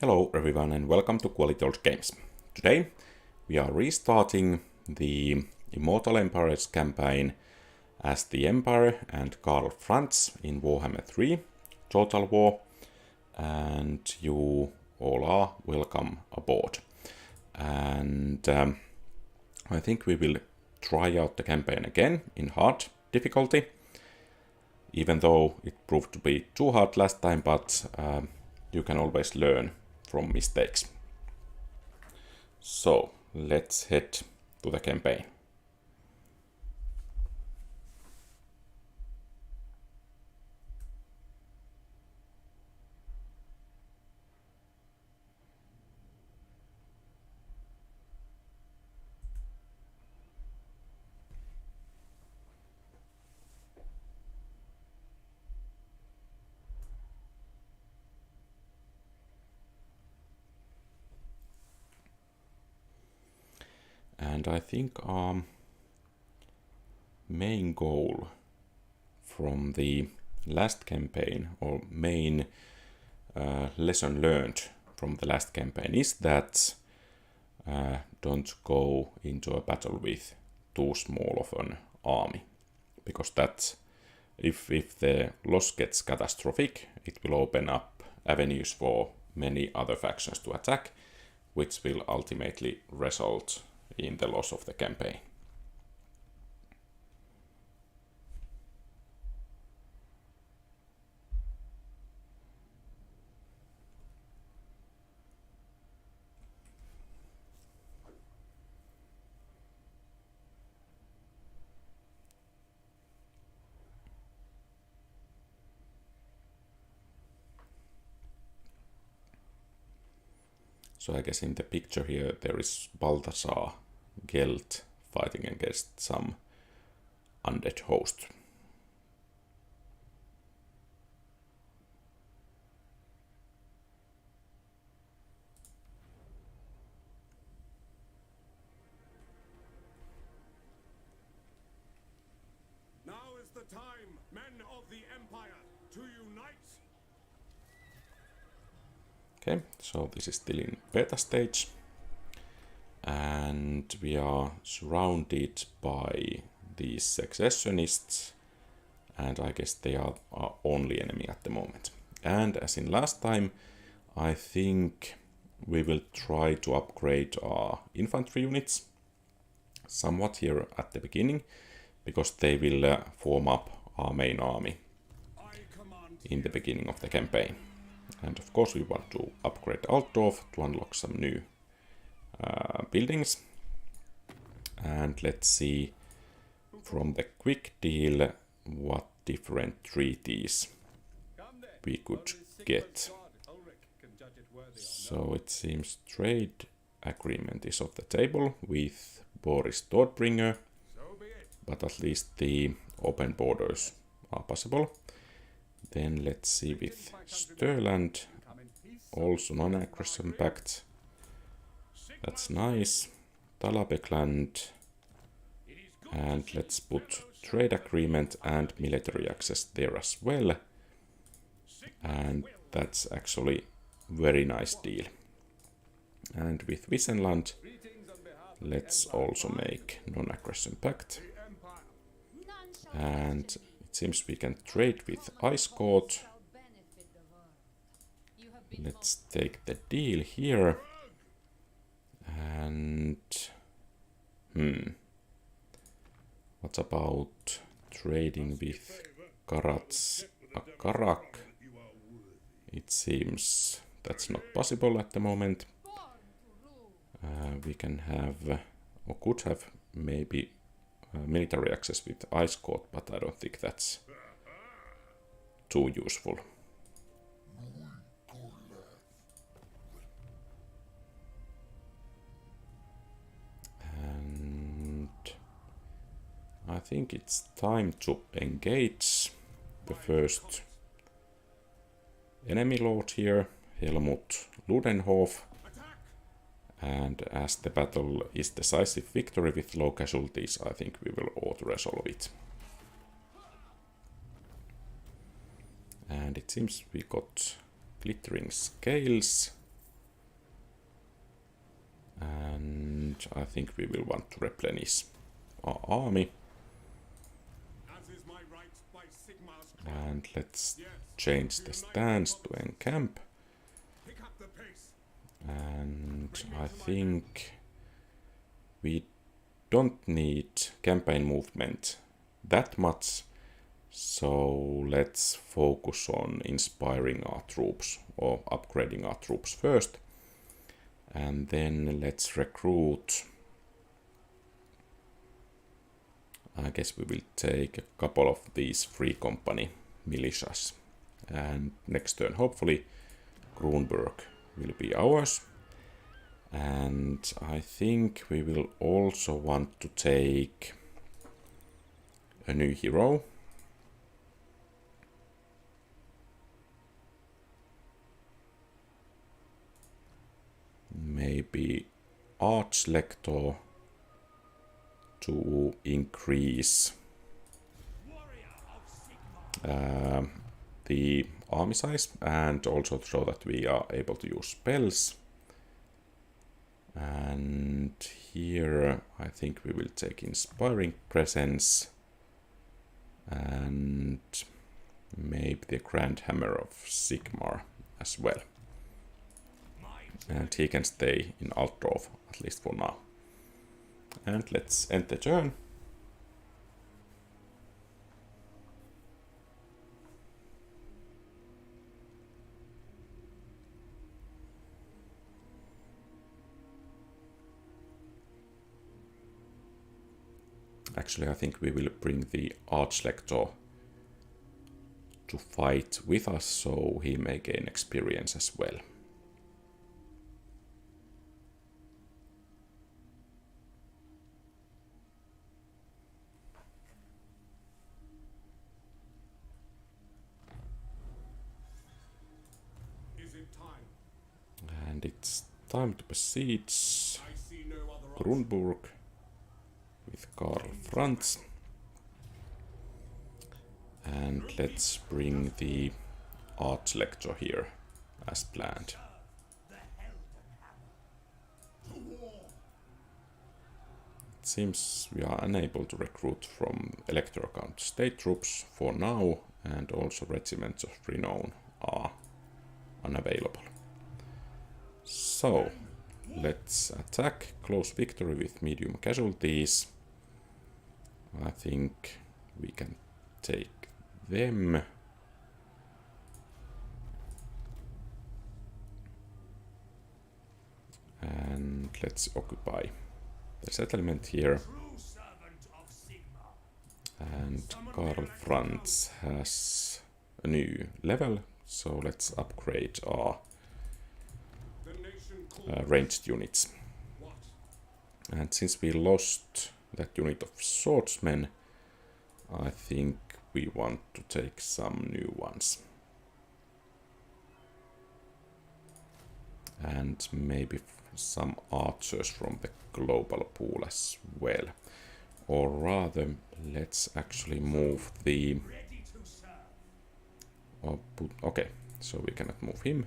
Hello everyone and welcome to QualityOldGames. Today we are restarting the Immortal Empires campaign as the Empire and Karl Franz in Warhammer 3 Total War, and you all are welcome aboard. And I think we will try out the campaign again in hard difficulty, even though it proved to be too hard last time, but you can always learn from mistakes. So let's head to the campaign. And I think our main goal from the last campaign, or main lesson learned from the last campaign, is that don't go into a battle with too small of an army, because that if the loss gets catastrophic, it will open up avenues for many other factions to attack, which will ultimately result in the loss of the campaign. So I guess in the picture here there is Balthasar Gelt fighting against some undead host. Now is the time, men of the Empire, to unite! Okay, so this is still in beta stage, and we are surrounded by these secessionists, and I guess they are our only enemy at the moment. And as in last time, I think we will try to upgrade our infantry units somewhat here at the beginning, because they will form up our main army in the beginning of the campaign. And of course we want to upgrade Altdorf to unlock some new buildings. And let's see from the quick deal what different treaties we could get. So it seems trade agreement is off the table with Boris Todbringer, but at least the open borders are possible. Then let's see with Stirland, also non-aggression pact. That's nice. Talabekland, and let's put trade agreement and military access there as well. And that's actually very nice deal. And with Visenland, let's also make non-aggression pact. And it seems we can trade with Ice Court. Let's take the deal here. And what about trading with Karats Akarak? It seems that's not possible at the moment. We can have, or could have, maybe military access with Ice Court, but I don't think that's too useful. And I think it's time to engage the first enemy lord here, Helmut Ludenhof. And as the battle is decisive victory with low casualties, I think we will auto-resolve it. And it seems we got glittering scales, And I think we will want to replenish our army. As is my right by Sigmar's And let's change the stance to encamp. pick up the pace. And I think we don't need campaign movement that much. So let's focus on inspiring our troops or upgrading our troops first. And then let's recruit. I guess we will take a couple of these free company militias. And next turn, hopefully, Grunberg will be ours. And I think we will also want to take a new hero. Maybe Archlector to increase the army size and also so that we are able to use spells. And here I think we will take Inspiring Presence and maybe the Grand Hammer of Sigmar as well. And he can stay in Altdorf, at least for now. And let's end the turn. Actually, I think we will bring the Archlector to fight with us, so he may gain experience as well. And it's time to besiege Grunburg with Karl Franz. And let's bring the Archlector here as planned. It seems we are unable to recruit from Electoral Count state troops for now, and also regiments of renown are unavailable. So, let's attack, close victory with medium casualties. I think we can take them. And let's occupy the settlement here. And Karl Franz has a new level, so let's upgrade our ranged units. And since we lost that unit of swordsmen, I think we want to take some new ones. And maybe some archers from the global pool as well. Or rather, let's actually move the... Okay, so we cannot move him.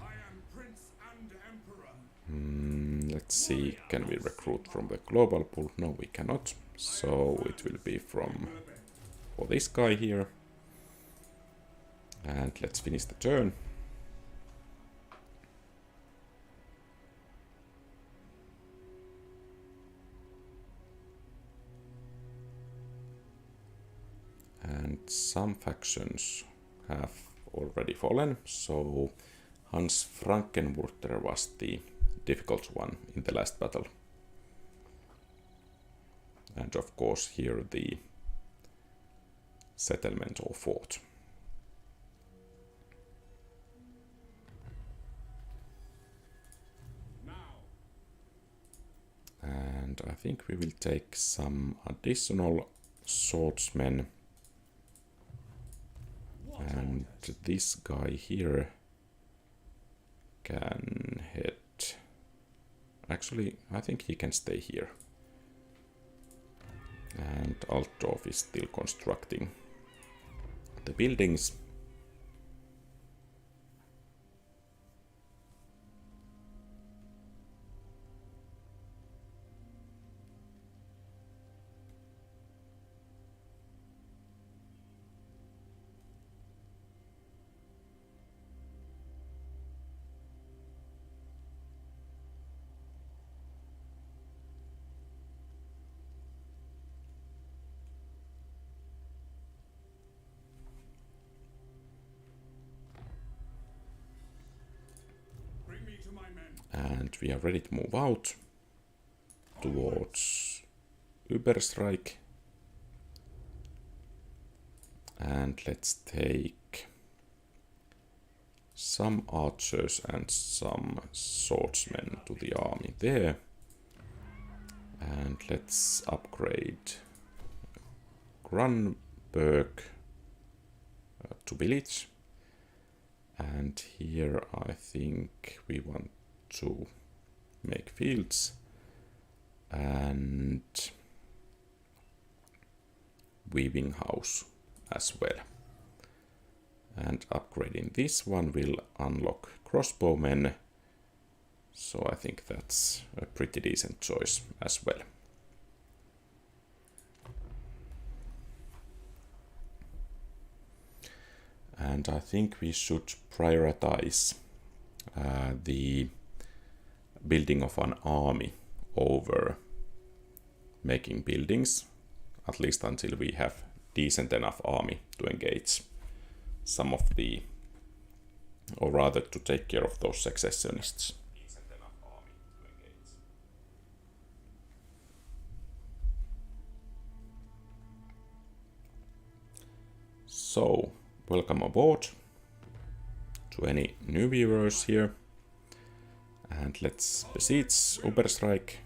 Let's see, can we recruit from the global pool? No, we cannot. So it will be for this guy here. And let's finish the turn. And some factions have already fallen, so Hans Frankenwurter was the difficult one in the last battle. And of course here the settlement or fort. And I think we will take some additional swordsmen. And this guy here can head... Actually, I think he can stay here. And Altdorf is still constructing the buildings. And we are ready to move out towards Übersreich. And let's take some archers and some swordsmen to the army there. And let's upgrade Grunberg to village. And here I think we want to make fields and weaving house as well. And upgrading this one will unlock crossbowmen, so I think that's a pretty decent choice as well. And I think we should prioritize the building of an army over making buildings, at least until we have decent enough army to engage some of the, or rather to take care of those secessionists. So, welcome aboard to any new viewers here. And let's besiege Übersreich.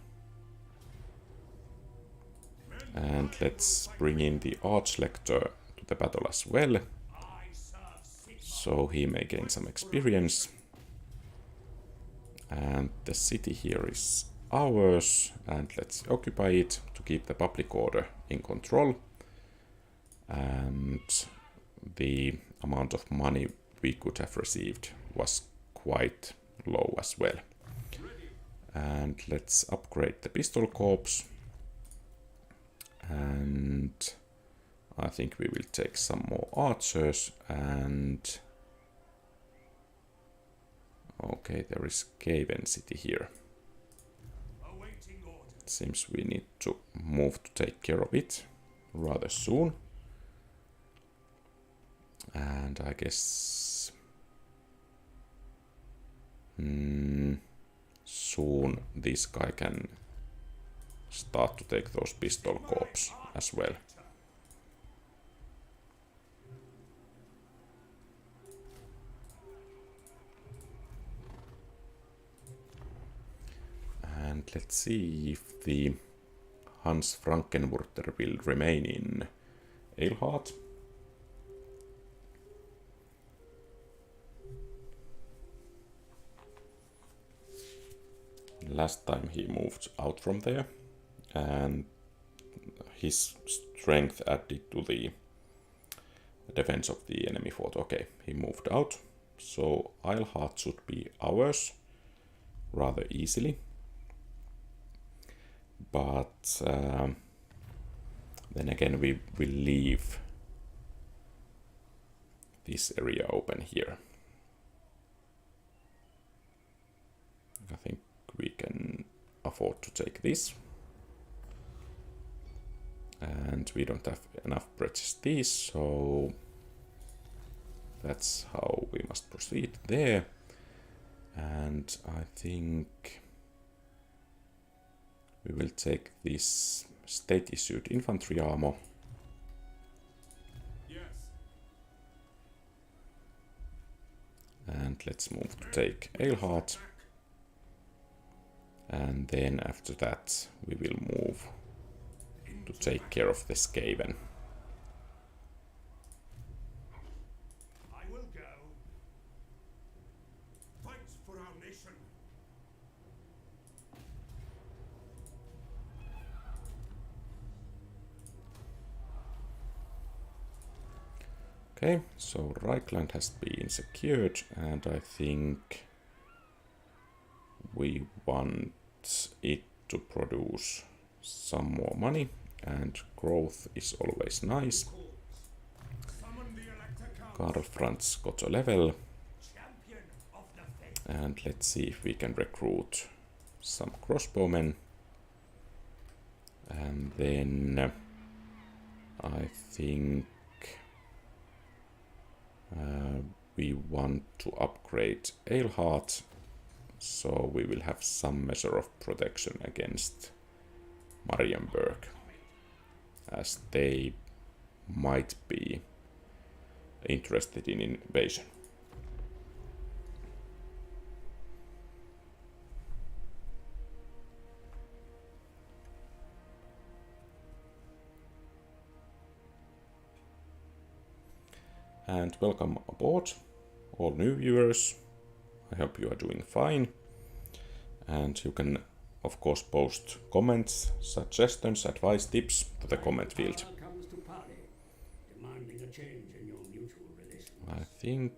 And let's bring in the Archlector to the battle as well, so he may gain some experience. And the city here is ours, and let's occupy it to keep the public order in control. And the amount of money we could have received was quite low as well. And let's upgrade the pistol corps. And I think we will take some more archers. And okay, there is Gaven city here. It seems we need to move to take care of it rather soon. And I guess soon this guy can start to take those pistol corps as well. And let's see if the Hans Frankenwurter will remain in Eilhart. Last time he moved out from there, and his strength added to the defense of the enemy fort. Okay, he moved out, so Eilhart should be ours rather easily. But then again, we will leave this area open here. I think we can afford to take this. And we don't have enough prestige, so that's how we must proceed there. And I think we will take this state-issued infantry armor. Yes. And let's move to take Eilhart. And then after that we will move to take care of the Skaven. I will go. Fight for our nation. Okay, so Reichland has been secured, and I think we want it to produce some more money, and growth is always nice. Karl Franz got a level, and let's see if we can recruit some crossbowmen. And then I think we want to upgrade Eilhart so we will have some measure of protection against Marienburg, as they might be interested in invasion. And welcome aboard, all new viewers. I hope you are doing fine. And you can, of course, post comments, suggestions, advice, tips to the comment field. I think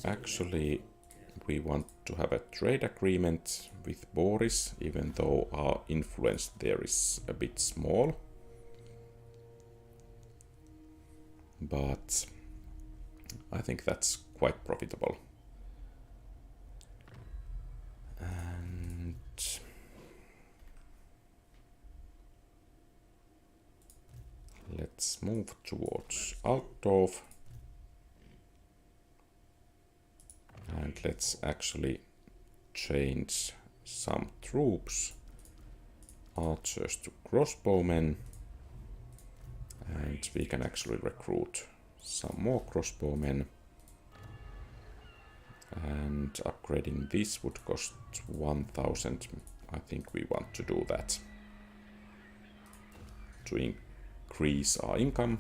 actually we want to have a trade agreement with Boris, even though our influence there is a bit small. But I think that's quite profitable. And let's move towards Altdorf. And let's actually change some troops, archers to crossbowmen. And we can actually recruit some more crossbowmen. And upgrading this would cost 1000. I think we want to do that to increase our income.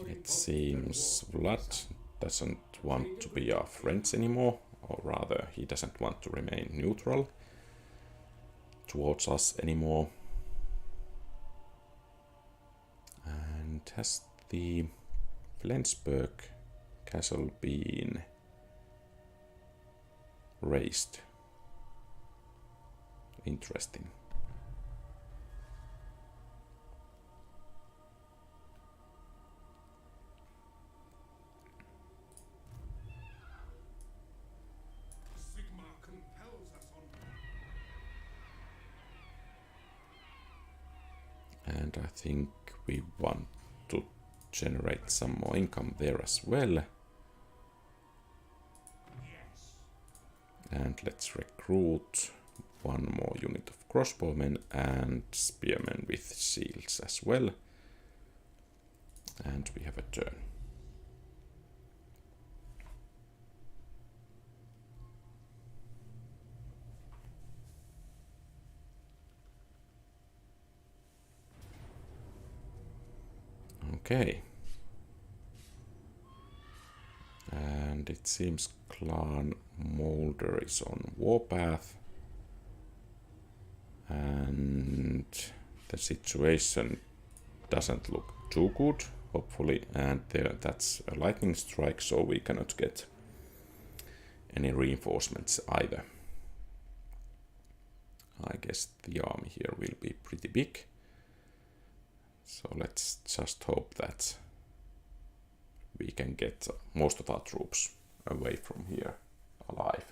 It seems Vlad doesn't want to be our friends anymore, or rather he doesn't want to remain neutral towards us anymore. And has the Flensburg castle been raised? Interesting. And I think we want to generate some more income there as well. And let's recruit one more unit of crossbowmen and spearmen with shields as well. And we have a turn. Okay. And it seems Clan Molder is on warpath. And the situation doesn't look too good, hopefully. And that's a lightning strike, so we cannot get any reinforcements either. I guess the army here will be pretty big. So let's just hope that we can get most of our troops away from here alive.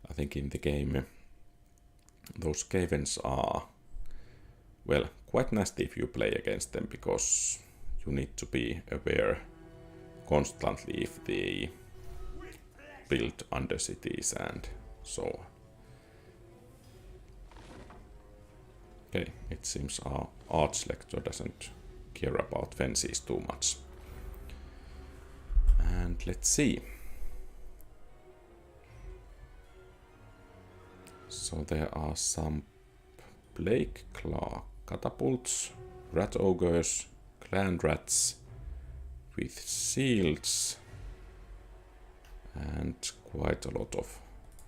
I think in the game those Skavens are, well, quite nasty if you play against them, because you need to be aware constantly if they build under cities and so on. Okay, it seems our Archlector doesn't care about fences too much. And let's see. So there are some Plague Claw catapults, Rat Ogres, Clan Rats with shields, And quite a lot of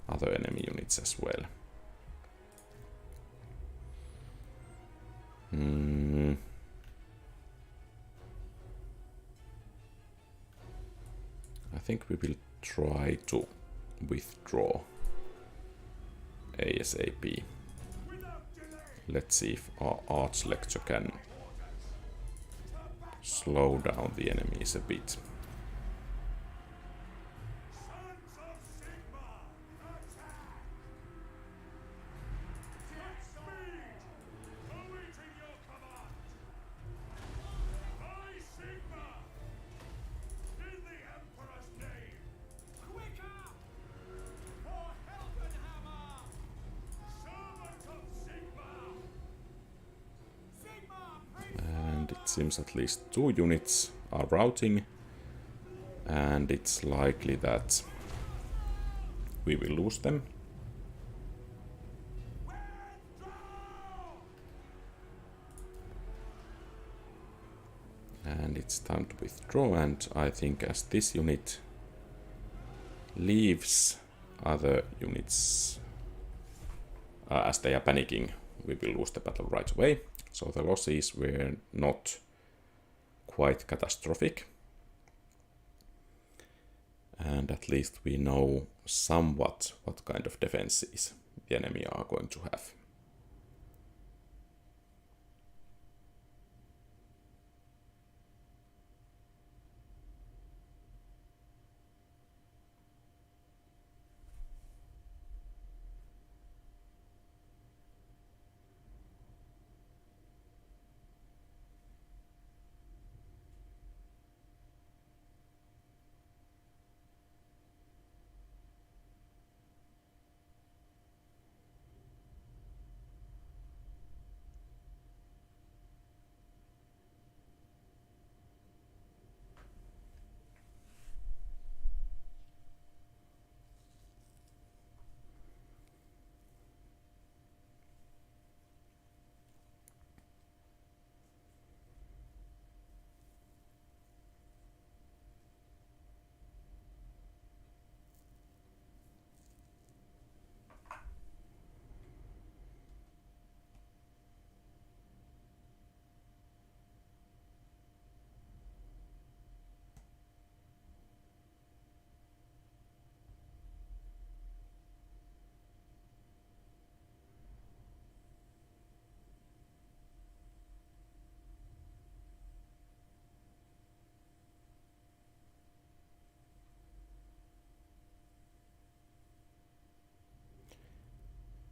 other enemy units as well. I think we will try to withdraw ASAP. Let's see if our arch lecture can slow down the enemies a bit. Seems at least 2 units are routing, and it's likely that we will lose them. And it's time to withdraw, and I think as this unit leaves other units, as they are panicking, we will lose the battle right away. So the losses were not quite catastrophic. And at least we know somewhat what kind of defenses the enemy are going to have.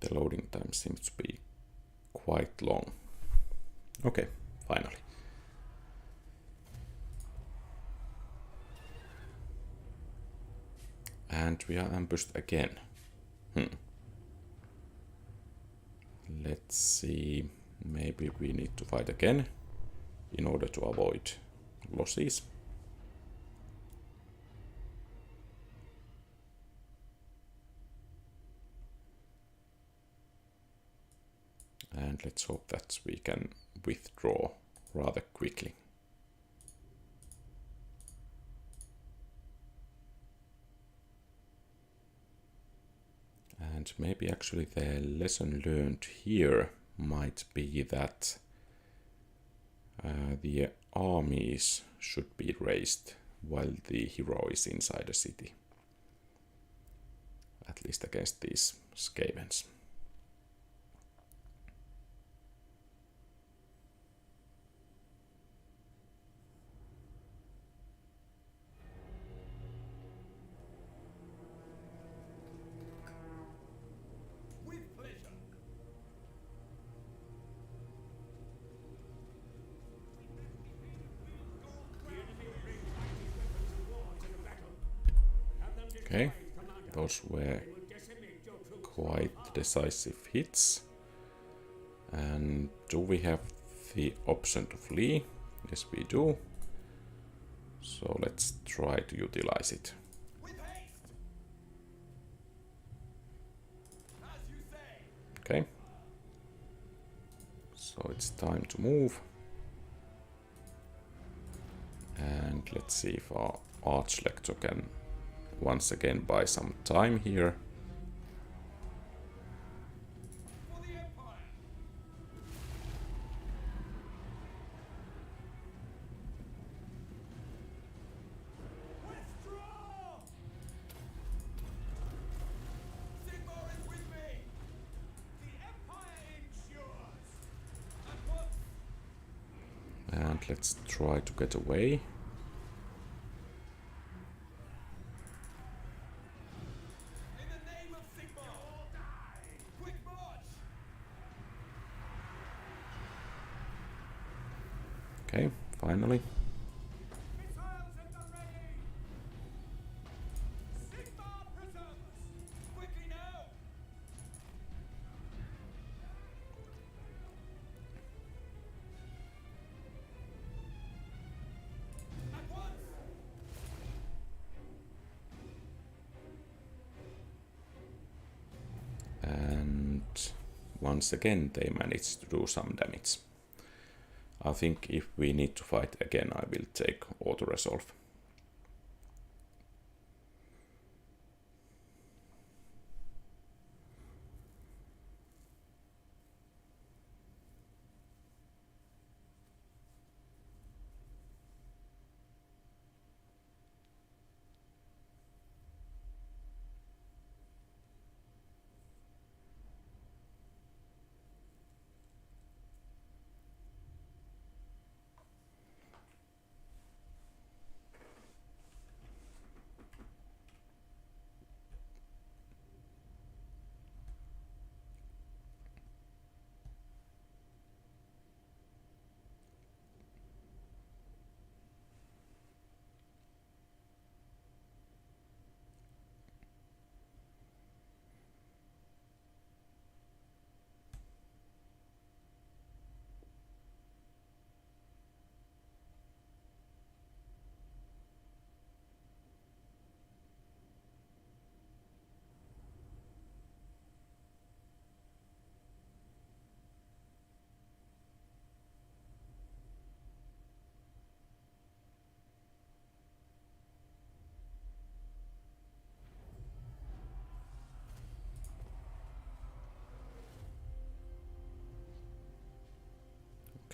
The loading time seems to be quite long. Okay, finally. And we are ambushed again. Let's see, maybe we need to fight again in order to avoid losses. And let's hope that we can withdraw rather quickly. And maybe actually the lesson learned here might be that the armies should be raised while the hero is inside a city. At least against these Skavens. Okay, those were quite decisive hits. And do we have the option to flee? Yes, we do. So let's try to utilize it. Okay. So it's time to move. And let's see if our Archlector can once again buy some time here. For the Empire! Withdraw! Sigmar is with me! The Empire ensures! At once! And let's try to get away. In the name of Sigmar! Quick march! Okay, finally. Missiles at the ready! Sigmar prisms! Quickly now! At once! And once again they managed to do some damage. I think if we need to fight again, I will take auto-resolve.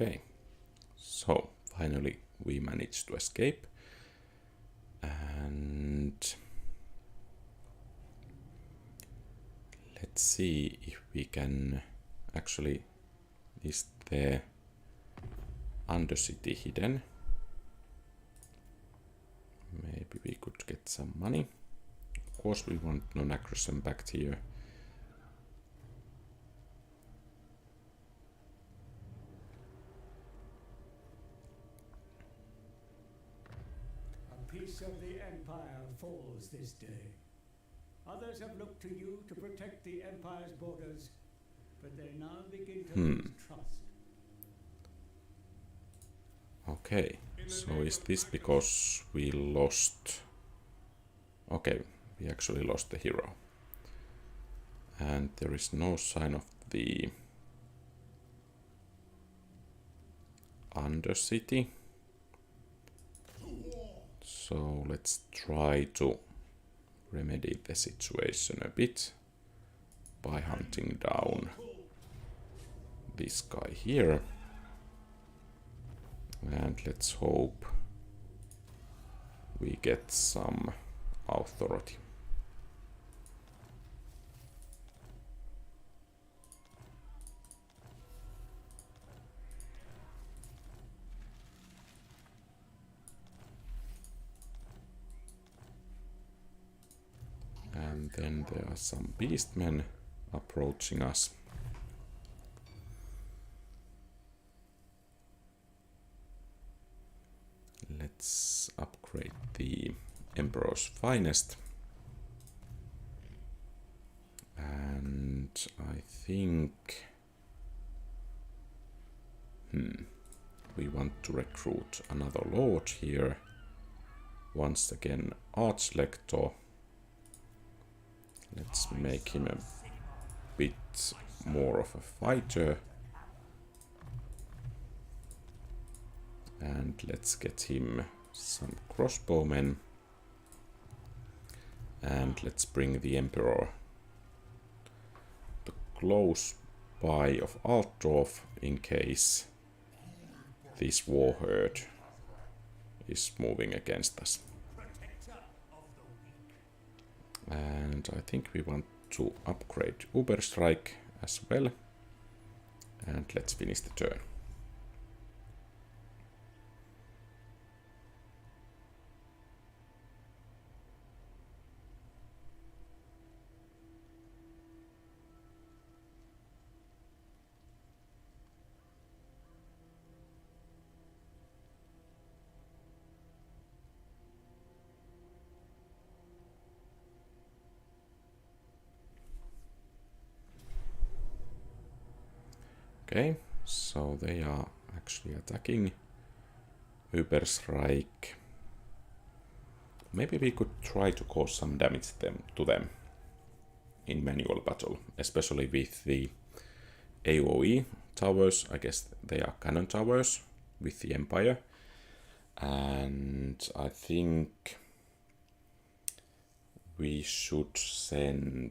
Okay, so finally we managed to escape, and let's see if we can actually, is the Undercity hidden? Maybe we could get some money. Of course we want non-aggression back here. A piece of the Empire falls this day. Others have looked to you to protect the Empire's borders, but they now begin to lose trust. Okay, so is this because we lost... Okay, we actually lost the hero. And there is no sign of the Undercity. So let's try to remedy the situation a bit by hunting down this guy here. And let's hope we get some authority. And then there are some beastmen approaching us. Let's upgrade the Emperor's Finest. And I think we want to recruit another lord here. Once again, Archlector. Let's make him a bit more of a fighter. And let's get him some crossbowmen. And let's bring the Emperor to close by of Altdorf in case this war herd is moving against us. And I think we want to upgrade Uberstrike as well. And let's finish the turn. Okay, so they are actually attacking Uberstrike. Maybe we could try to cause some damage to them in manual battle, especially with the AoE towers. I guess they are cannon towers with the Empire. And I think we should send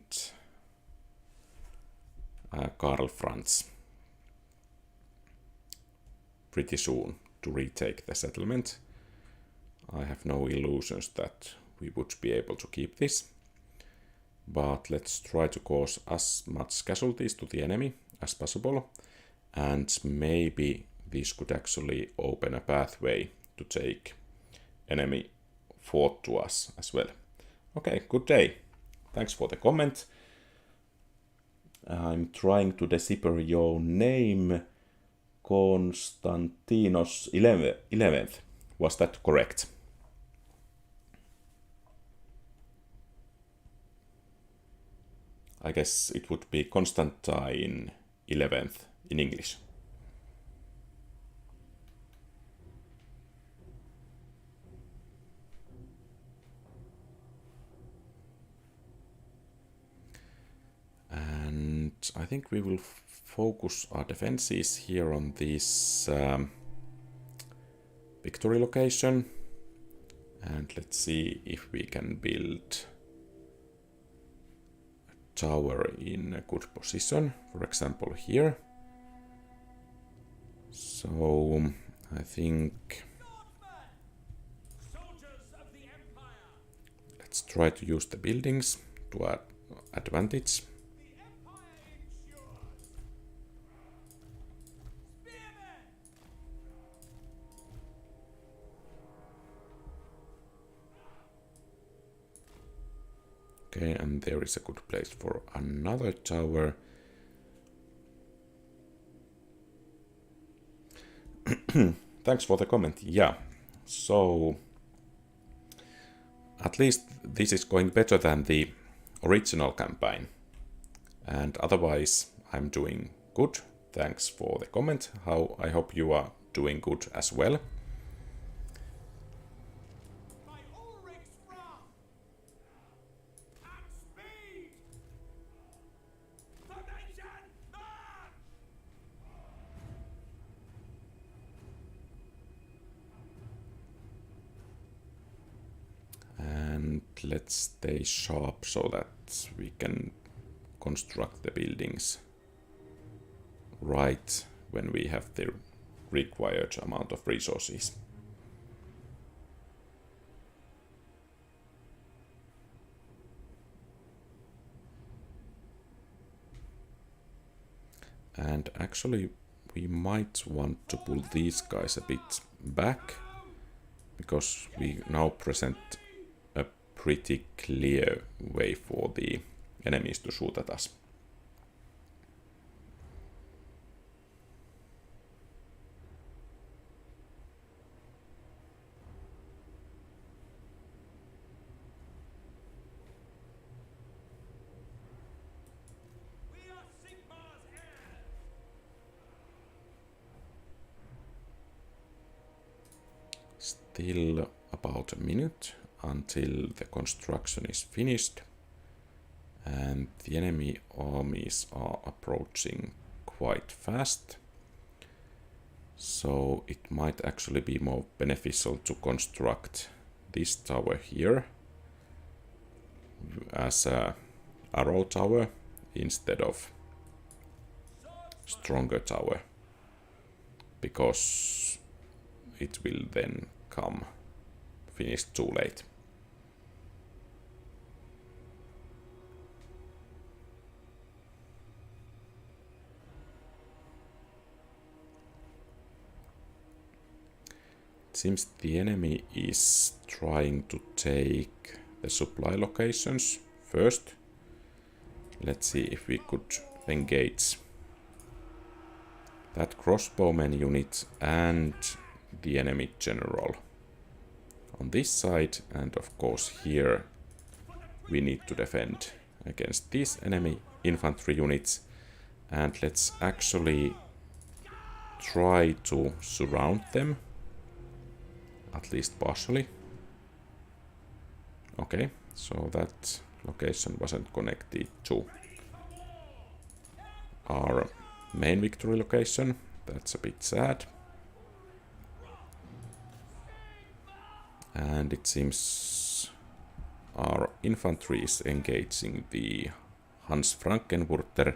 Karl Franz pretty soon to retake the settlement. I have no illusions that we would be able to keep this, but let's try to cause as much casualties to the enemy as possible, and maybe this could actually open a pathway to take enemy fort to us as well. Okay, good day. Thanks for the comment. I'm trying to decipher your name. Konstantinos 11th. Was that correct? I guess it would be Constantine 11th in English. And I think we will focus our defenses here on this victory location. And let's see if we can build a tower in a good position. For example, here. So I think let's try to use the buildings to our advantage. Okay, and there is a good place for another tower. Thanks for the comment. Yeah, so at least this is going better than the original campaign. And otherwise, I'm doing good. Thanks for the comment. I hope you are doing good as well. Let's stay sharp so that we can construct the buildings right when we have the required amount of resources. And actually we might want to pull these guys a bit back, because we now present a pretty clear way for the enemies to shoot at us. Still about a minute until the construction is finished, and the enemy armies are approaching quite fast, so it might actually be more beneficial to construct this tower here as a arrow tower instead of stronger tower, because it will then come finished too late. It seems the enemy is trying to take the supply locations first. Let's see if we could engage that crossbowman unit and the enemy general on this side, and of course here we need to defend against these enemy infantry units, and let's actually try to surround them, at least partially. Okay, so that location wasn't connected to our main victory location. That's a bit sad. And it seems our infantry is engaging the Hans Frankenwurter,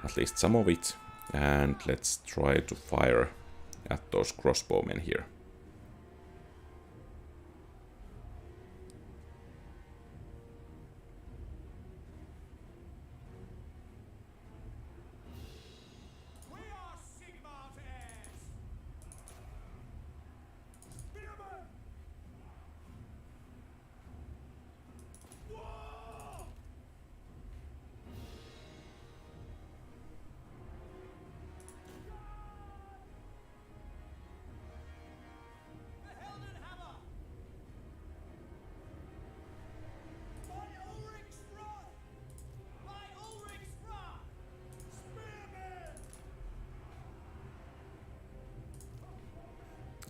at least some of it, and let's try to fire at those crossbowmen here.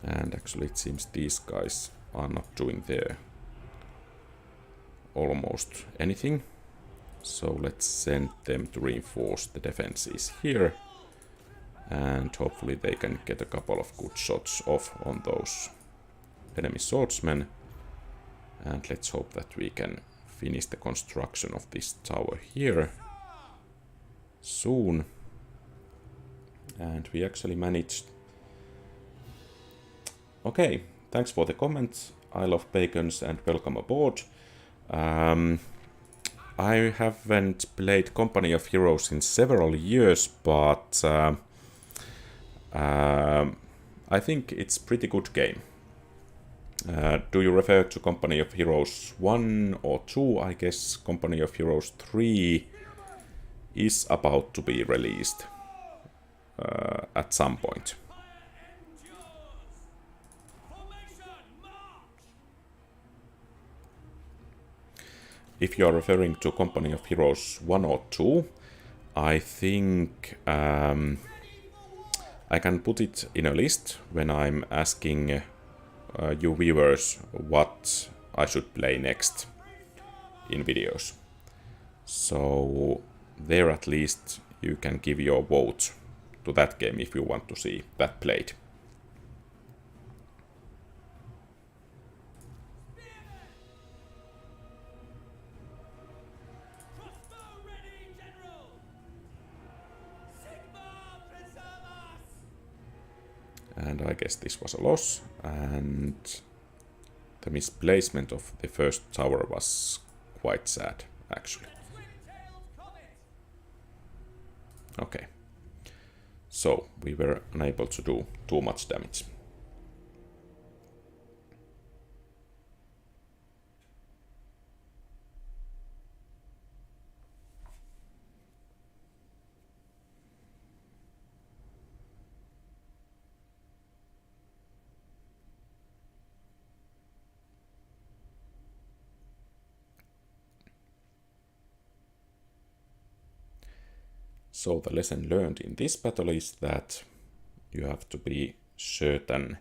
And actually it seems these guys are not doing their almost anything. So let's send them to reinforce the defenses here. And hopefully they can get a couple of good shots off on those enemy swordsmen. And let's hope that we can finish the construction of this tower here soon. And we actually managed. Okay, thanks for the comments. I love bacons and welcome aboard. I haven't played Company of Heroes in several years, but I think it's a pretty good game. Do you refer to Company of Heroes 1 or 2? I guess Company of Heroes 3 is about to be released at some point. If you are referring to Company of Heroes 1 or 2, I think I can put it in a list when I'm asking you viewers what I should play next in videos. So there at least you can give your vote to that game if you want to see that played. And I guess this was a loss, and the misplacement of the first tower was quite sad, actually. Okay, so we were unable to do too much damage. So the lesson learned in this battle is that you have to be certain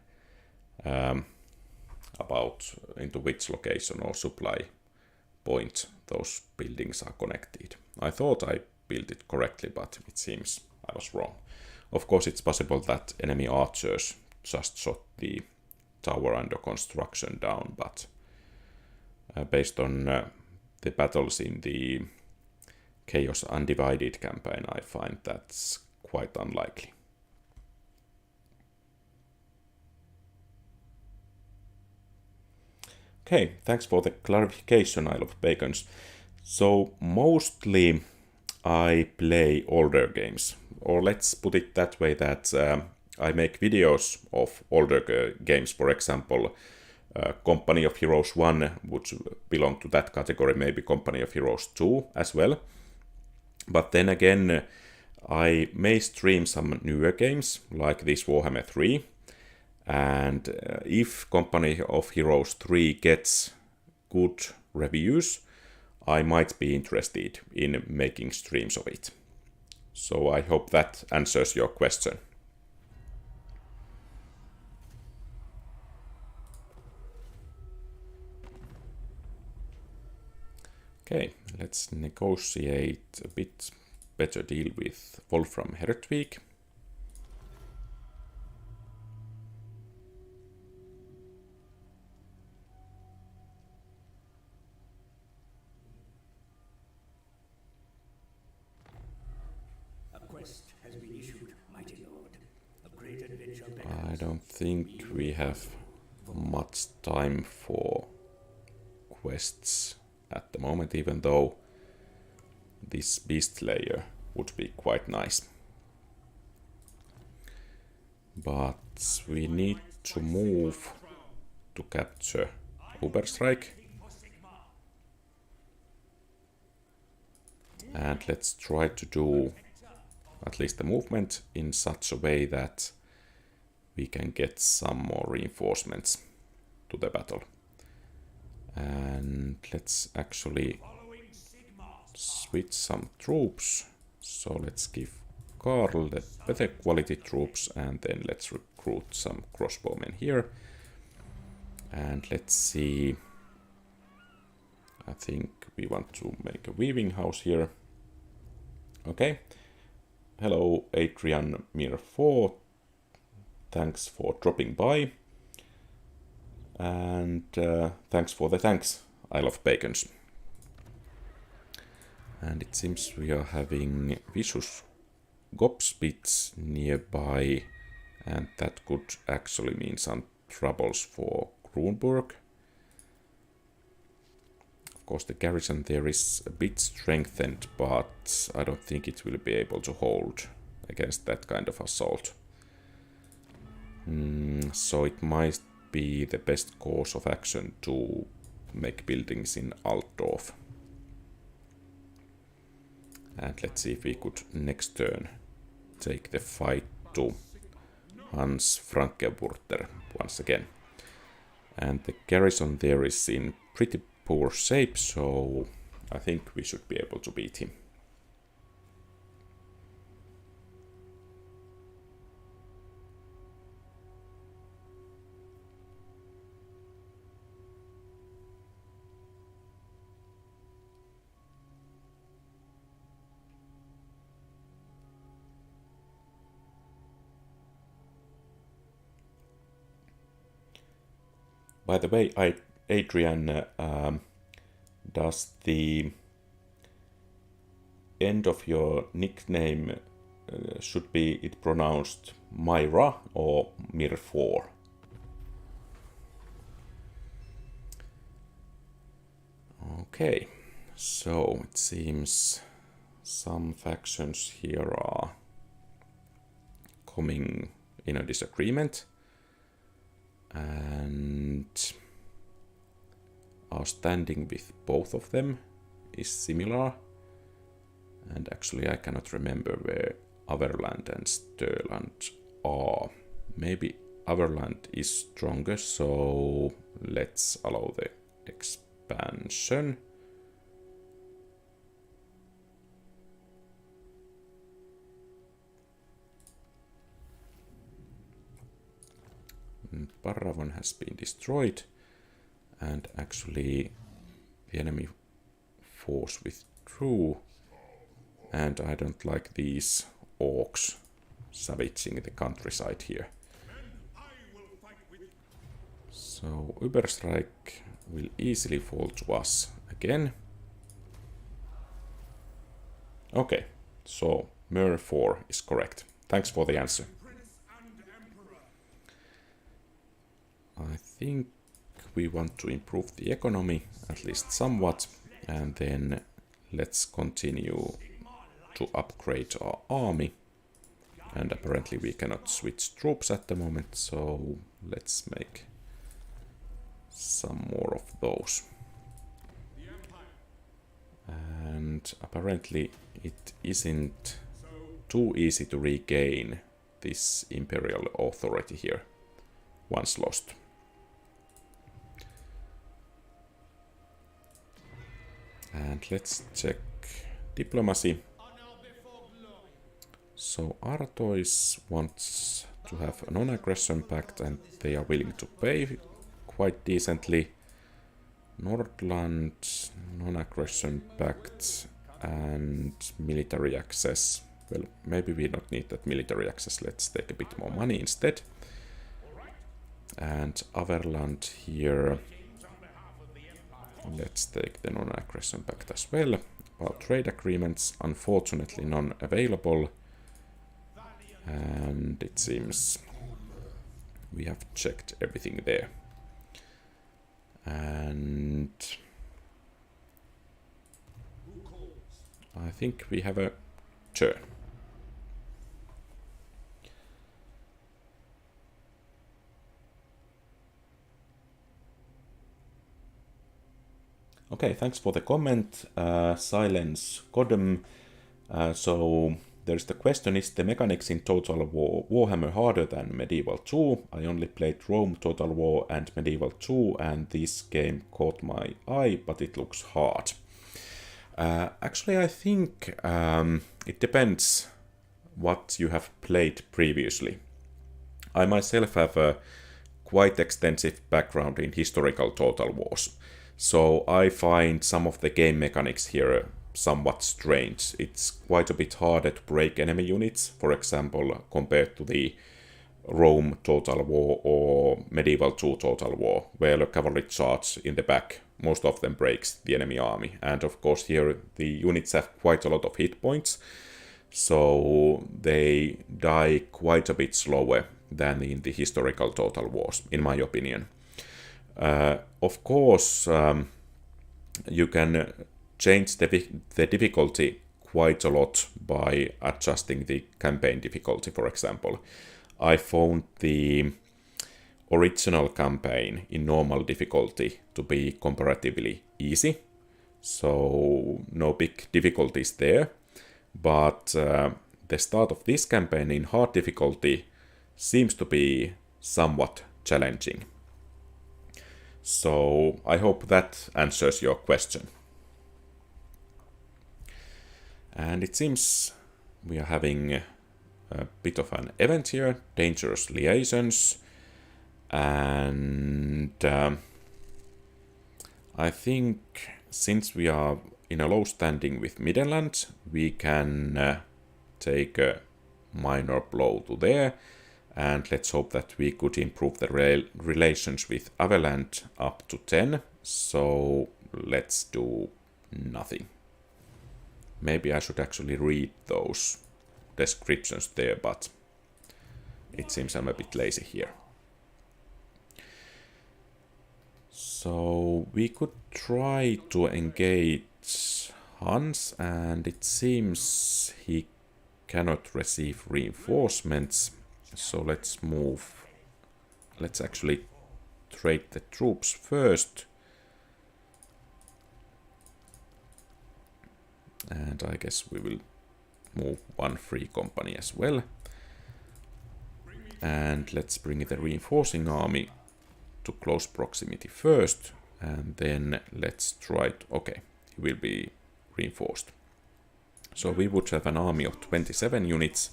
about into which location or supply point those buildings are connected. I thought I built it correctly, but it seems I was wrong. Of course, it's possible that enemy archers just shot the tower under construction down, but based on the battles in the Chaos Undivided campaign, I find that's quite unlikely. Okay, thanks for the clarification, Isle of Bacons. So mostly I play older games, or let's put it that way, that I make videos of older games. For example, Company of Heroes 1 would belong to that category, maybe Company of Heroes 2 as well. But then again, I may stream some newer games, like this Warhammer 3. And if Company of Heroes 3 gets good reviews, I might be interested in making streams of it. So I hope that answers your question. Okay, let's negotiate a bit better deal with Wolfram Hertwig. I don't think we have much time for quests at the moment, even though this beast layer would be quite nice. But we need to move to capture Uberstrike. And let's try to do at least the movement in such a way that we can get some more reinforcements to the battle. And let's actually switch some troops. So let's give Karl the better quality troops, and then let's recruit some crossbowmen here. And let's see, I think we want to make a weaving house here. Okay. Hello, Adrian Mir 4. Thanks for dropping by. And thanks for the thanks, Isle of Bacons. And it seems we are having vicious gobspits nearby, and that could actually mean some troubles for Kronborg. Of course, the garrison there is a bit strengthened, but I don't think it will be able to hold against that kind of assault. So it might be the best course of action to make buildings in Altdorf. And let's see if we could next turn take the fight to Hans Frankenburter once again. And the garrison there is in pretty poor shape, so I think we should be able to beat him. By the way, Adrian, does the end of your nickname should be it pronounced Myra or Mir4? Okay, so it seems some factions here are coming in a disagreement. And our standing with both of them is similar. And actually I cannot remember where Averland and Stirland are. Maybe Averland is stronger, so let's allow the expansion. Paravon has been destroyed, and actually the enemy force withdrew, and I don't like these orcs savaging the countryside here. So Uberstrike will easily fall to us again, Okay, so Mer 4 is correct. Thanks for the answer. I think we want to improve the economy, at least somewhat, and then let's continue to upgrade our army. And apparently we cannot switch troops at the moment, so let's make some more of those. And apparently it isn't too easy to regain this imperial authority here once lost. And let's check diplomacy. So Artois wants to have a non-aggression pact and they are willing to pay quite decently. Nordland, non-aggression pact and military access. Well, maybe we don't need that military access. Let's take a bit more money instead. And Averland here. Let's take the non-aggression pact as well. About trade agreements, unfortunately none available. And it seems we have checked everything there. And I think we have a turn. Okay, thanks for the comment, Silence Godem. So there's the question, is the mechanics in Total War Warhammer harder than Medieval 2? I only played Rome, Total War and Medieval 2 and this game caught my eye, but it looks hard. Actually, I think it depends what you have played previously. I myself have a quite extensive background in historical Total Wars. So I find some of the game mechanics here somewhat strange. It's quite a bit harder to break enemy units, for example, compared to the Rome Total War or Medieval 2 Total War, where a cavalry charge in the back, most of them breaks the enemy army. And of course here the units have quite a lot of hit points, so they die quite a bit slower than in the historical Total Wars, in my opinion. Of course, you can change the difficulty quite a lot by adjusting the campaign difficulty, for example. I found the original campaign in normal difficulty to be comparatively easy, so no big difficulties there. But the start of this campaign in hard difficulty seems to be somewhat challenging. So I hope that answers your question. And it seems we are having a bit of an event here, dangerous liaisons. And I think since we are in a low standing with Middenland, we can take a minor blow to there. And let's hope that we could improve the relations with Averland up to 10. So let's do nothing. Maybe I should actually read those descriptions there, but it seems I'm a bit lazy here. So we could try to engage Hans, and it seems he cannot receive reinforcements. So let's move. Let's actually trade the troops first. And I guess we will move one free company as well. And let's bring the reinforcing army to close proximity first. And then let's try it. Okay, he will be reinforced. So we would have an army of 27 units.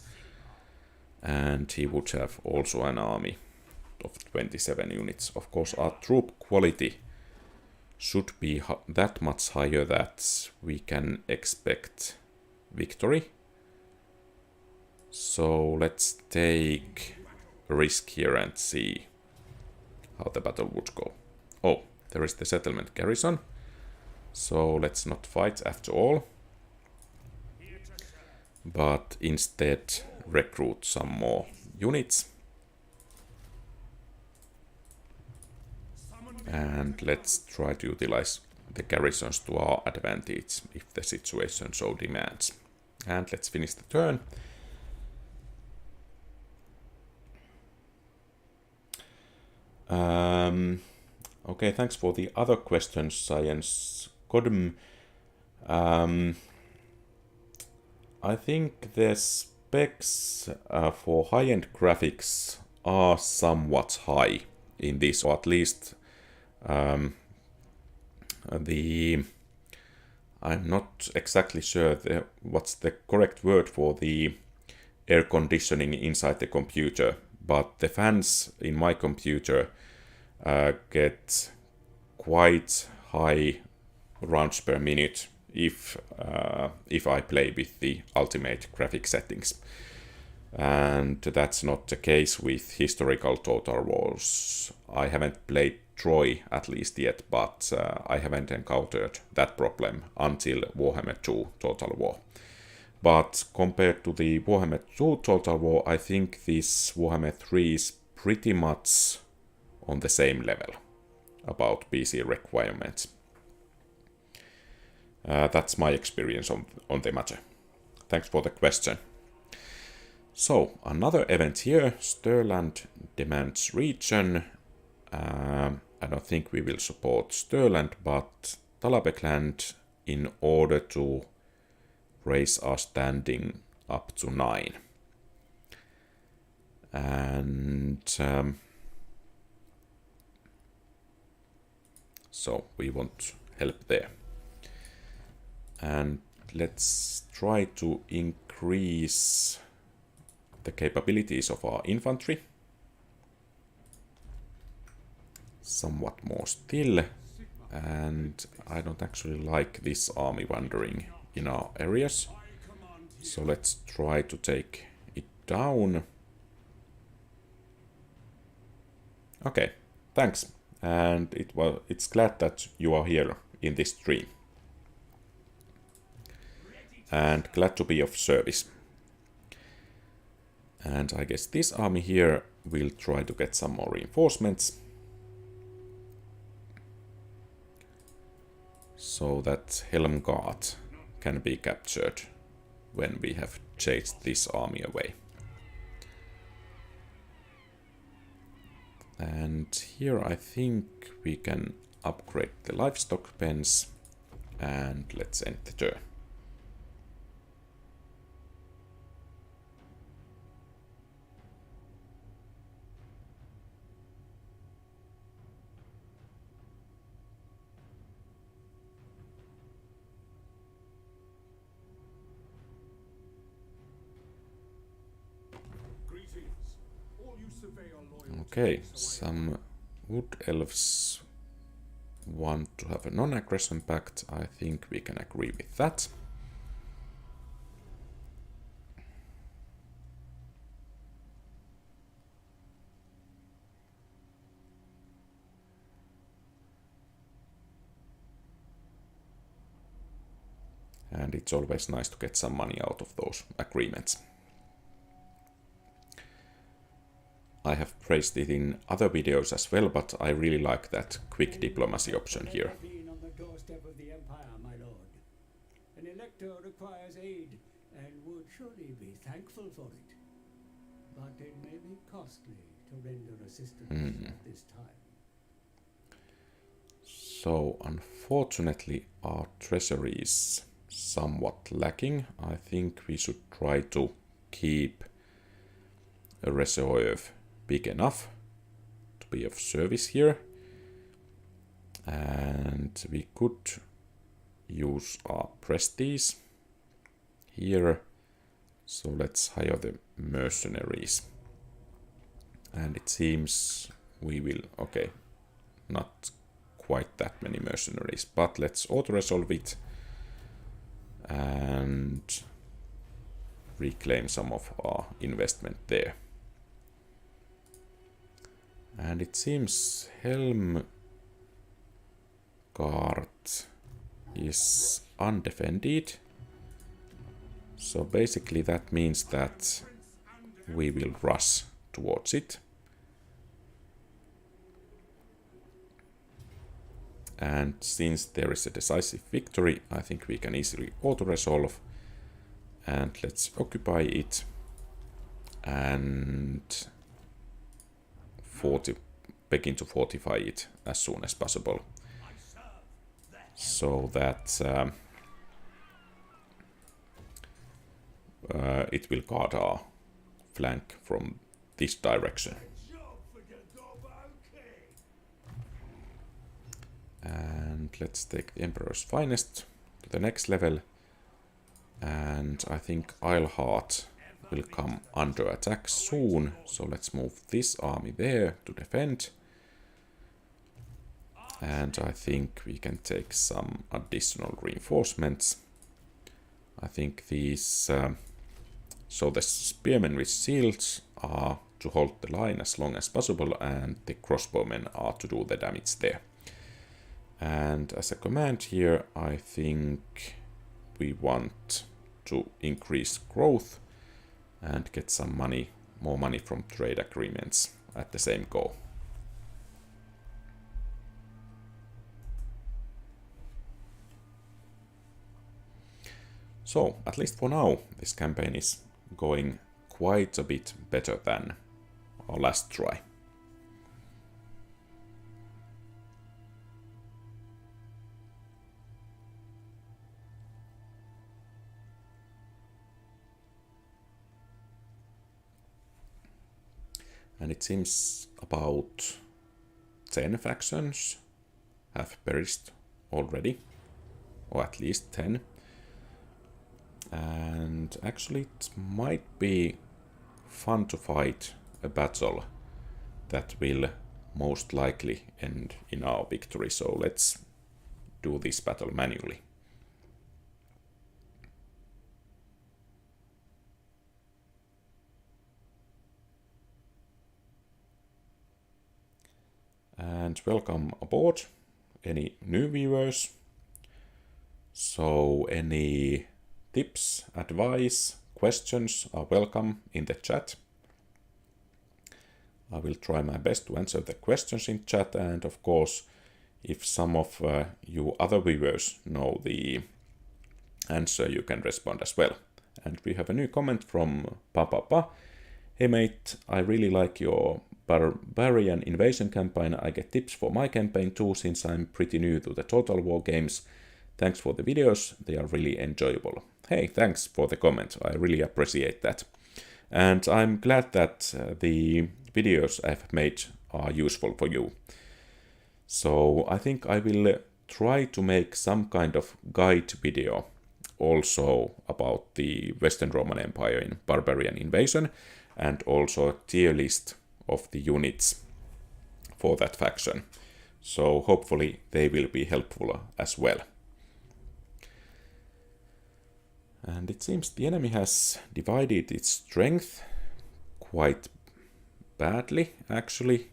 And he would have also an army of 27 units. Of course, our troop quality should be that much higher that we can expect victory. So let's take a risk here and see how the battle would go. Oh, there is the settlement garrison. So let's not fight after all. but instead recruit some more units. And let's try to utilize the garrisons to our advantage if the situation so demands. And let's finish the turn. Okay, thanks for the other questions, Science Godm. I think the specs for high-end graphics are somewhat high in this, or at least I'm not exactly sure what's the correct word for the air conditioning inside the computer, but the fans in my computer get quite high rounds per minute if I play with the ultimate graphic settings. And that's not the case with historical Total Wars. I haven't played Troy at least yet, but I haven't encountered that problem until Warhammer 2 Total War. But compared to the Warhammer 2 Total War, I think this Warhammer 3 is pretty much on the same level about PC requirements. That's my experience on the matter. Thanks for the question. So, another event here, Stirland demands region. I don't think we will support Stirland, but Talabekland in order to raise our standing up to 9. And so we want help there. And let's try to increase the capabilities of our infantry somewhat more still. And I don't actually like this army wandering in our areas, so let's try to take it down. Okay, thanks, and it's glad that you are here in this stream, and glad to be of service. And I guess this army here will try to get some more reinforcements, so that Helmgard can be captured when we have chased this army away. And here I think we can upgrade the livestock pens, and let's end the turn. Okay, some wood elves want to have a non-aggression pact. I think we can agree with that. And it's always nice to get some money out of those agreements. I have praised it in other videos as well, but I really like that quick diplomacy option here. On the doorstep of the Empire, my lord. An elector requires aid and would surely be thankful for it. But it may be costly to render assistance at this time. So, unfortunately, our treasury is somewhat lacking. I think we should try to keep a reserve big enough to be of service here. And we could use our prestige here. So let's hire the mercenaries. And it seems we will, okay, not quite that many mercenaries, but let's auto-resolve it and reclaim some of our investment there. And it seems Helmgard is undefended, So basically that means that we will rush towards it. And since there is a decisive victory, I think we can easily auto-resolve. And let's occupy it. And begin to fortify it as soon as possible. So that it will guard our flank from this direction. And let's take the Emperor's Finest to the next level. And I think Isleheart will come under attack soon. So let's move this army there to defend. And I think we can take some additional reinforcements. I think these... so the spearmen with shields are to hold the line as long as possible, and the crossbowmen are to do the damage there. And as a command here, I think we want to increase growth and get some money, more money from trade agreements at the same go. So, at least for now, this campaign is going quite a bit better than our last try. And it seems about 10 factions have perished already, or at least 10. And actually it might be fun to fight a battle that will most likely end in our victory. So let's do this battle manually. And welcome aboard, any new viewers. So any tips, advice, questions are welcome in the chat. I will try my best to answer the questions in chat, and of course, if some of you other viewers know the answer, you can respond as well. And we have a new comment from Papa. Hey mate, I really like your Barbarian invasion campaign. I get tips for my campaign too, since I'm pretty new to the Total War games. Thanks for the videos, they are really enjoyable. Hey, thanks for the comment, I really appreciate that. And I'm glad that the videos I've made are useful for you. So I think I will try to make some kind of guide video also about the Western Roman Empire in Barbarian invasion, and also a tier list of the units for that faction. So hopefully they will be helpful as well. And it seems the enemy has divided its strength quite badly, actually.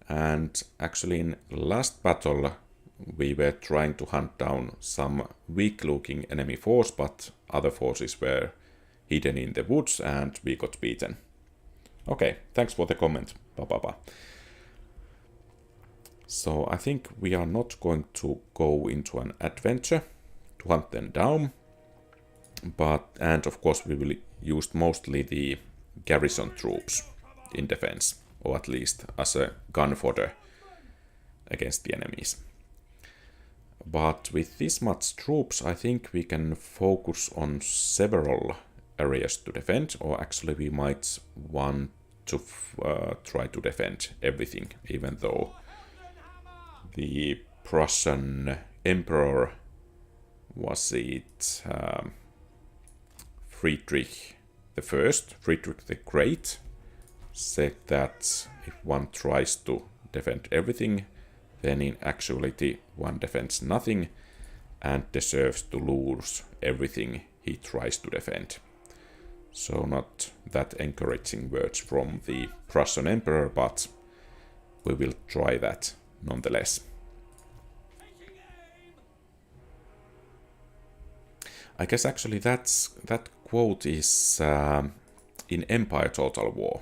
And actually in last battle we were trying to hunt down some weak-looking enemy force, but other forces were hidden in the woods and we got beaten. Okay, thanks for the comment, Papa. So I think we are not going to go into an adventure to hunt them down. And of course we will use mostly the garrison troops in defense, or at least as a gun fodder against the enemies. But with this much troops, I think we can focus on several areas to defend, or actually we might want to try to defend everything, even though the Prussian Emperor, was it Friedrich the Great, said that if one tries to defend everything, then in actuality one defends nothing and deserves to lose everything he tries to defend. So not that encouraging words from the Prussian Emperor, but we will try that nonetheless. I guess actually that quote is in Empire Total War.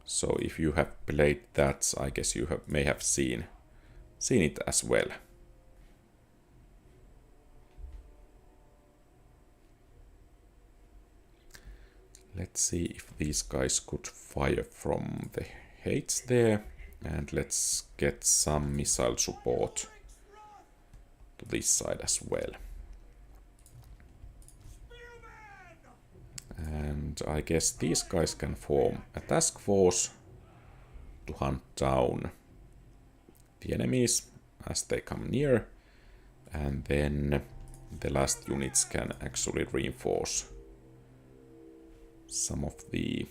So if you have played that, I guess you may have seen it as well. Let's see if these guys could fire from the heights there. And let's get some missile support to this side as well. And I guess these guys can form a task force to hunt down the enemies as they come near. And then the last units can actually reinforce some of the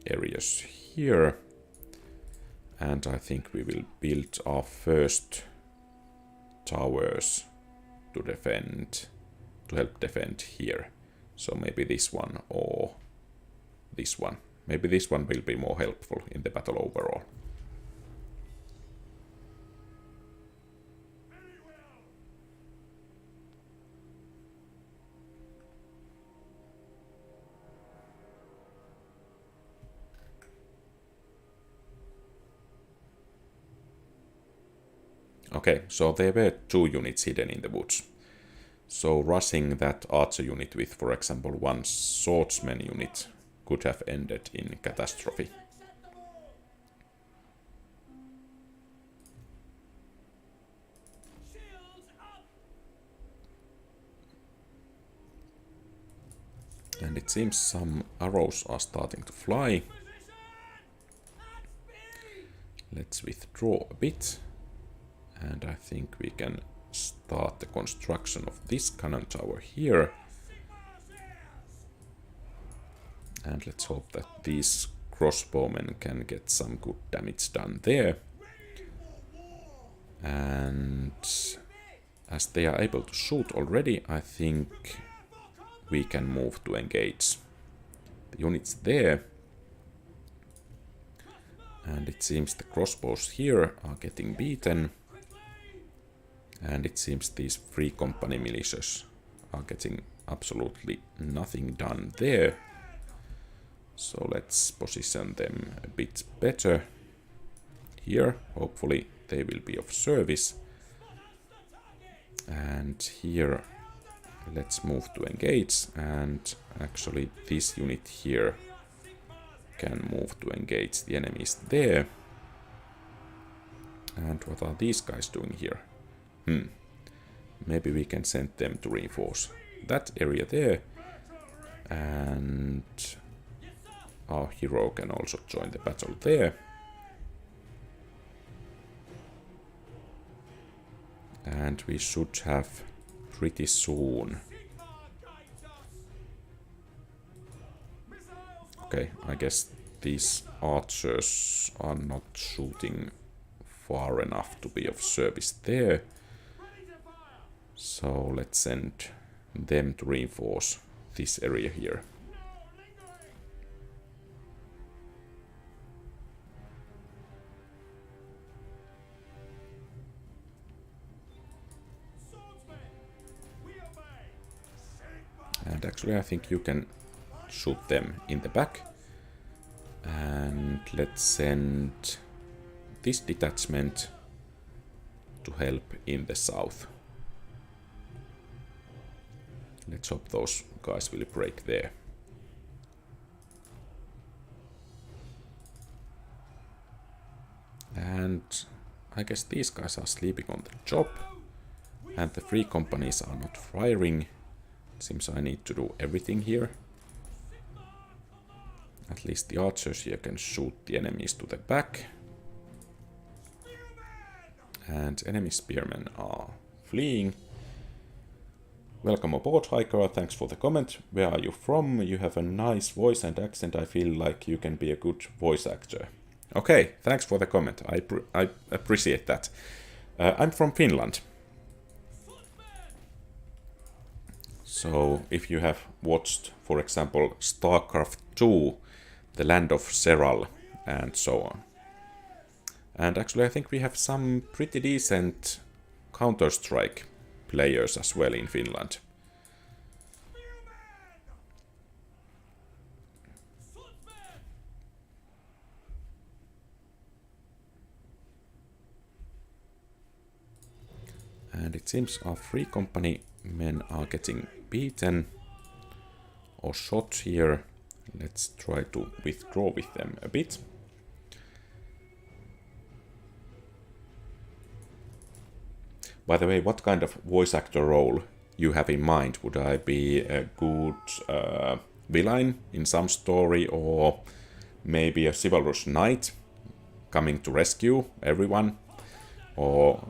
areas here. And I think we will build our first towers to help defend here. So maybe this one or this one. Maybe this one will be more helpful in the battle overall. Okay, so there were 2 units hidden in the woods. So rushing that archer unit with, for example, 1 swordsman unit could have ended in catastrophe. And it seems some arrows are starting to fly. Let's withdraw a bit. And I think we can start the construction of this cannon tower here. And let's hope that these crossbowmen can get some good damage done there. And as they are able to shoot already, I think we can move to engage the units there. And it seems the crossbows here are getting beaten. And it seems these free company militias are getting absolutely nothing done there. So let's position them a bit better here. Hopefully they will be of service. And here let's move to engage. And actually this unit here can move to engage the enemies there. And what are these guys doing here? Maybe we can send them to reinforce that area there. And our hero can also join the battle there. And we should have pretty soon. Okay, I guess these archers are not shooting far enough to be of service there. So let's send them to reinforce this area here. And actually I think you can shoot them in the back. And let's send this detachment to help in the south. Let's hope those guys will break there. And I guess these guys are sleeping on the job. And the free companies are not firing. Seems I need to do everything here. At least the archers here can shoot the enemies to the back. And enemy spearmen are fleeing. Welcome aboard, Hiker. Thanks for the comment. Where are you from? You have a nice voice and accent. I feel like you can be a good voice actor. Okay, thanks for the comment. I appreciate that. I'm from Finland. So, if you have watched, for example, StarCraft 2, The Land of Seral, and so on. And actually I think we have some pretty decent Counter-Strike players as well in Finland. And it seems our free company men are getting beaten or shot here. Let's try to withdraw with them a bit. By the way, what kind of voice actor role you have in mind? Would I be a good villain in some story, or maybe a chivalrous knight coming to rescue everyone? Or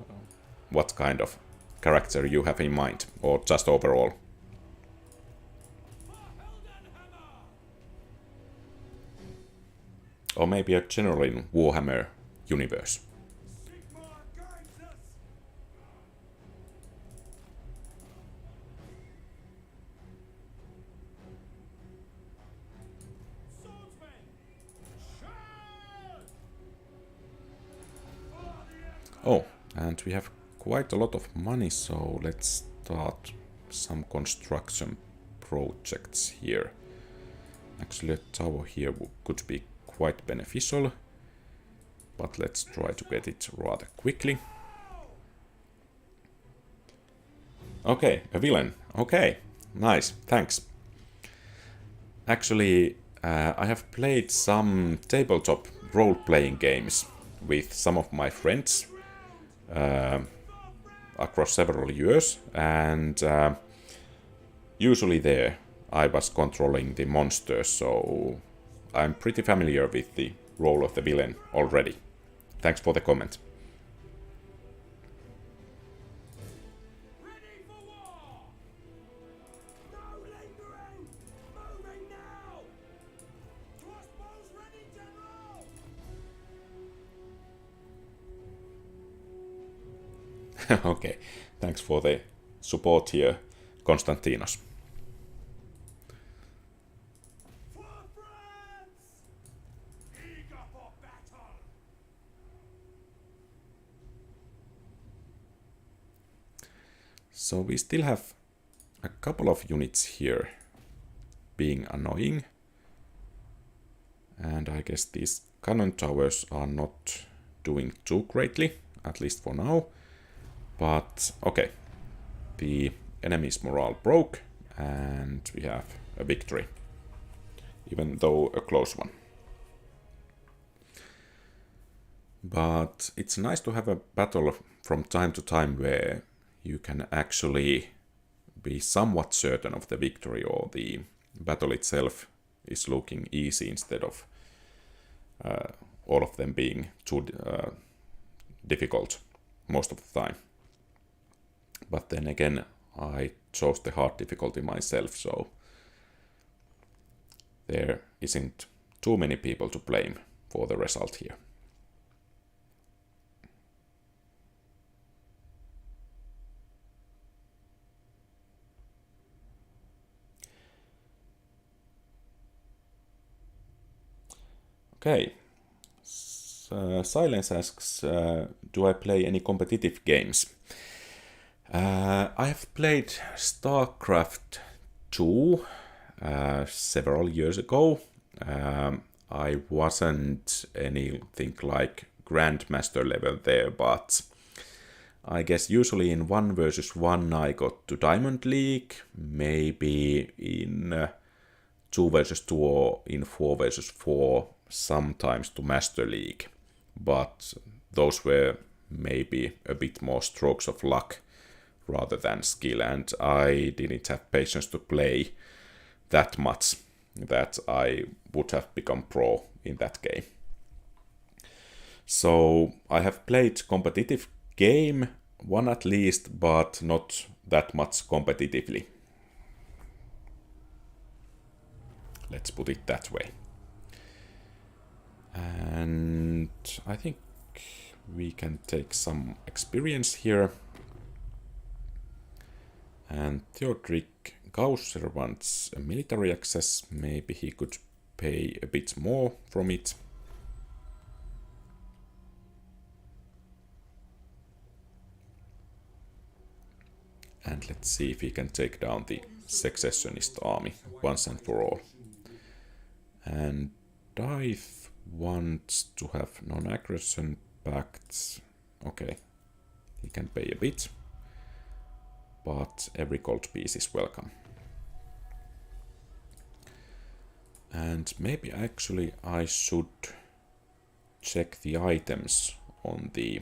what kind of character you have in mind, or just overall? Or maybe a general in Warhammer universe. Oh, and we have quite a lot of money, so let's start some construction projects here. Actually, a tower here could be quite beneficial, but let's try to get it rather quickly. Okay, a villain. Okay, nice, thanks. Actually, I have played some tabletop role-playing games with some of my friends across several years, and usually there I was controlling the monsters, so I'm pretty familiar with the role of the villain already. Thanks for the comment. Okay, thanks for the support here, Konstantinos. So we still have a couple of units here being annoying. And I guess these cannon towers are not doing too greatly, at least for now. But okay, the enemy's morale broke and we have a victory, even though a close one. But it's nice to have a battle from time to time where you can actually be somewhat certain of the victory, or the battle itself is looking easy instead of all of them being too difficult most of the time. But then again, I chose the hard difficulty myself, so there isn't too many people to blame for the result here. Okay, Silence asks, do I play any competitive games? I have played StarCraft 2 several years ago. I wasn't anything like Grandmaster level there, but I guess usually in 1 versus 1 I got to Diamond League, maybe in 2 versus 2 or in 4 versus 4, sometimes to Master League. But those were maybe a bit more strokes of luck rather than skill, and I didn't have patience to play that much that I would have become pro in that game. So I have played competitive game, one at least, but not that much competitively. Let's put it that way. And I think we can take some experience here. And Theodoric Gausser wants a military access. Maybe he could pay a bit more from it. And let's see if he can take down the secessionist army once and for all. And Dive wants to have non-aggression pacts. Okay, he can pay a bit. but every gold piece is welcome. And maybe actually I should check the items on the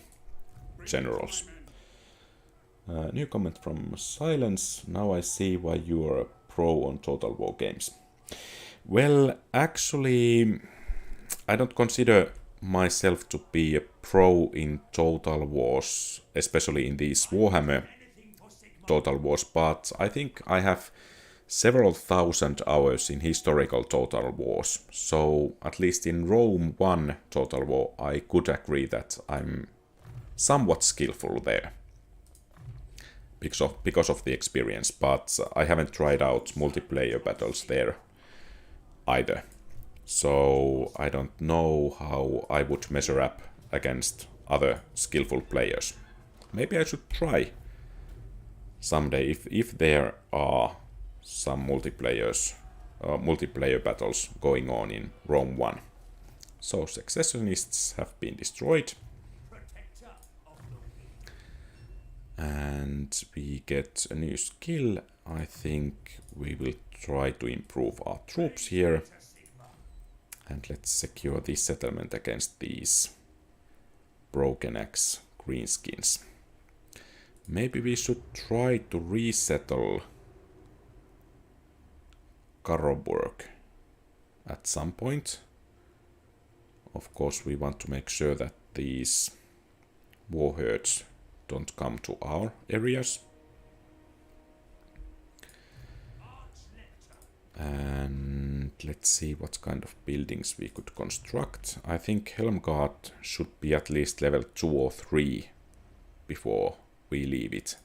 generals. New comment from Silence. Now I see why you are a pro on Total War games. Well, actually, I don't consider myself to be a pro in Total Wars, especially in these Warhammer Total Wars, but I think I have several thousand hours in historical Total Wars, so at least in Rome 1 Total War I could agree that I'm somewhat skillful there because of the experience, but I haven't tried out multiplayer battles there either. So I don't know how I would measure up against other skillful players. Maybe I should try someday if there are some multiplayer battles going on in Rome 1. So successionists have been destroyed. And we get a new skill. I think we will try to improve our troops here. And let's secure this settlement against these Broken Axe greenskins. Maybe we should try to resettle Karoburg at some point. Of course, we want to make sure that these war herds don't come to our areas. And let's see what kind of buildings we could construct. I think Helmgard should be at least level 2 or 3 before we leave it,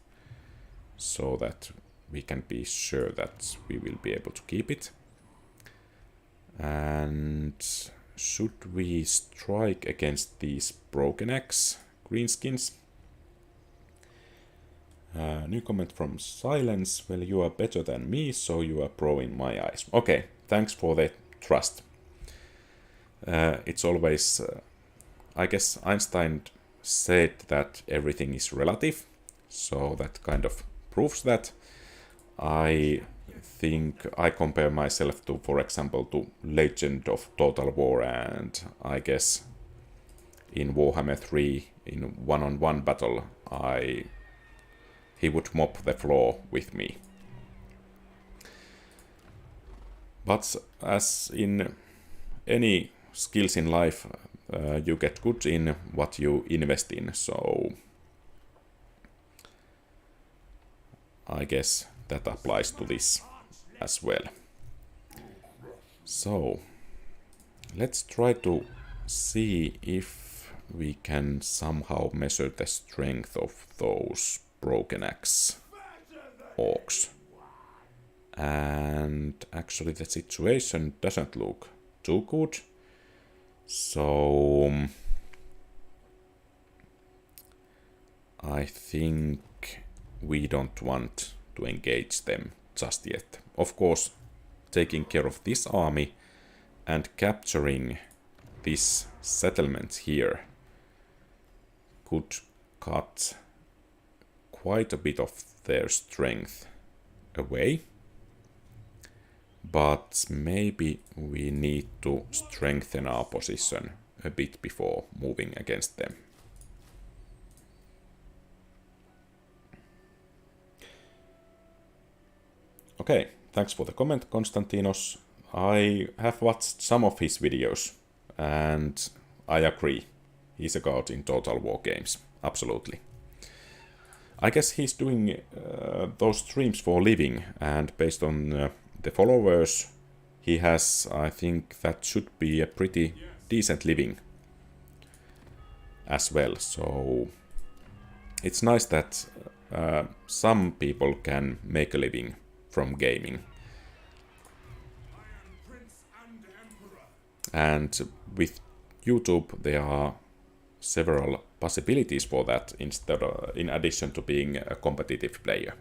so that we can be sure that we will be able to keep it. And should we strike against these Broken Axe greenskins? New comment from Silence. Well, you are better than me, so you are pro in my eyes. Okay, thanks for the trust. It's always... I guess Einstein said that everything is relative, so that kind of proves that. I think I compare myself to, for example, to Legend of Total War, and I guess in Warhammer 3, in one-on-one battle, he would mop the floor with me. But as in any skills in life, you get good in what you invest in, so I guess that applies to this as well. So let's try to see if we can somehow measure the strength of those Broken Axe orcs. And actually the situation doesn't look too good. So I think we don't want to engage them just yet. Of course, taking care of this army and capturing this settlement here could cut quite a bit of their strength away. But maybe we need to strengthen our position a bit before moving against them. Okay, thanks for the comment, Konstantinos. I have watched some of his videos, and I agree. He's a god in Total War games, absolutely. I guess he's doing those streams for a living, and based on the followers he has, I think that should be a pretty decent living as well. So it's nice that some people can make a living from gaming. And with YouTube there are several possibilities for that in addition to being a competitive player.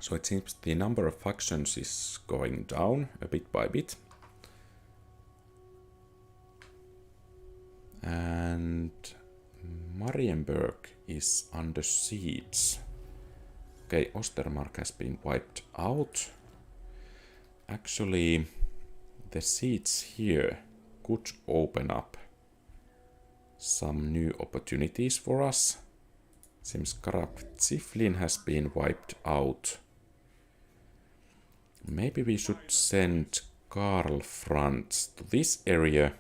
So it seems the number of factions is going down a bit by bit. And Marienburg is under siege. Okay, Ostermark has been wiped out. Actually, the siege here could open up some new opportunities for us. Seems Karab-Ziflin has been wiped out. Maybe we should send Karl Franz to this area.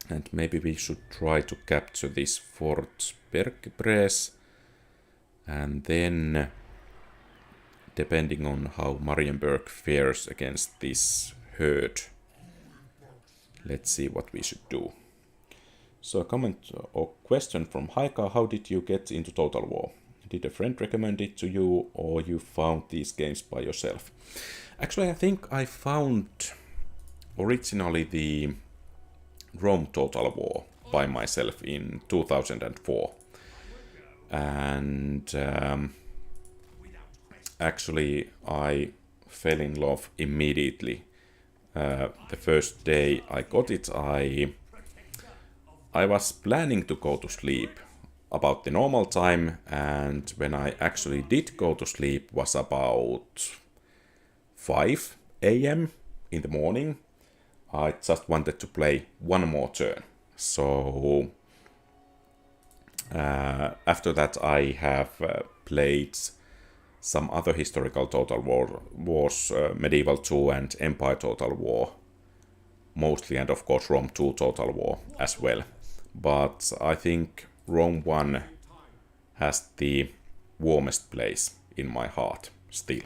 And maybe we should try to capture this Fort Bergpress. And then, depending on how Marienburg fares against this herd, let's see what we should do. So a comment or question from Haika: how did you get into Total War? Did a friend recommend it to you, or you found these games by yourself? Actually, I think I found originally the Rome Total War by myself in 2004. And actually I fell in love immediately. The first day I got it, I was planning to go to sleep about the normal time, and when I actually did go to sleep was about 5 a.m. in the morning. I just wanted to play one more turn. So after that I have played some other historical Total Wars, Medieval 2 and Empire Total War mostly, and of course Rome 2 Total War as well. But I think Rome 1 has the warmest place in my heart still.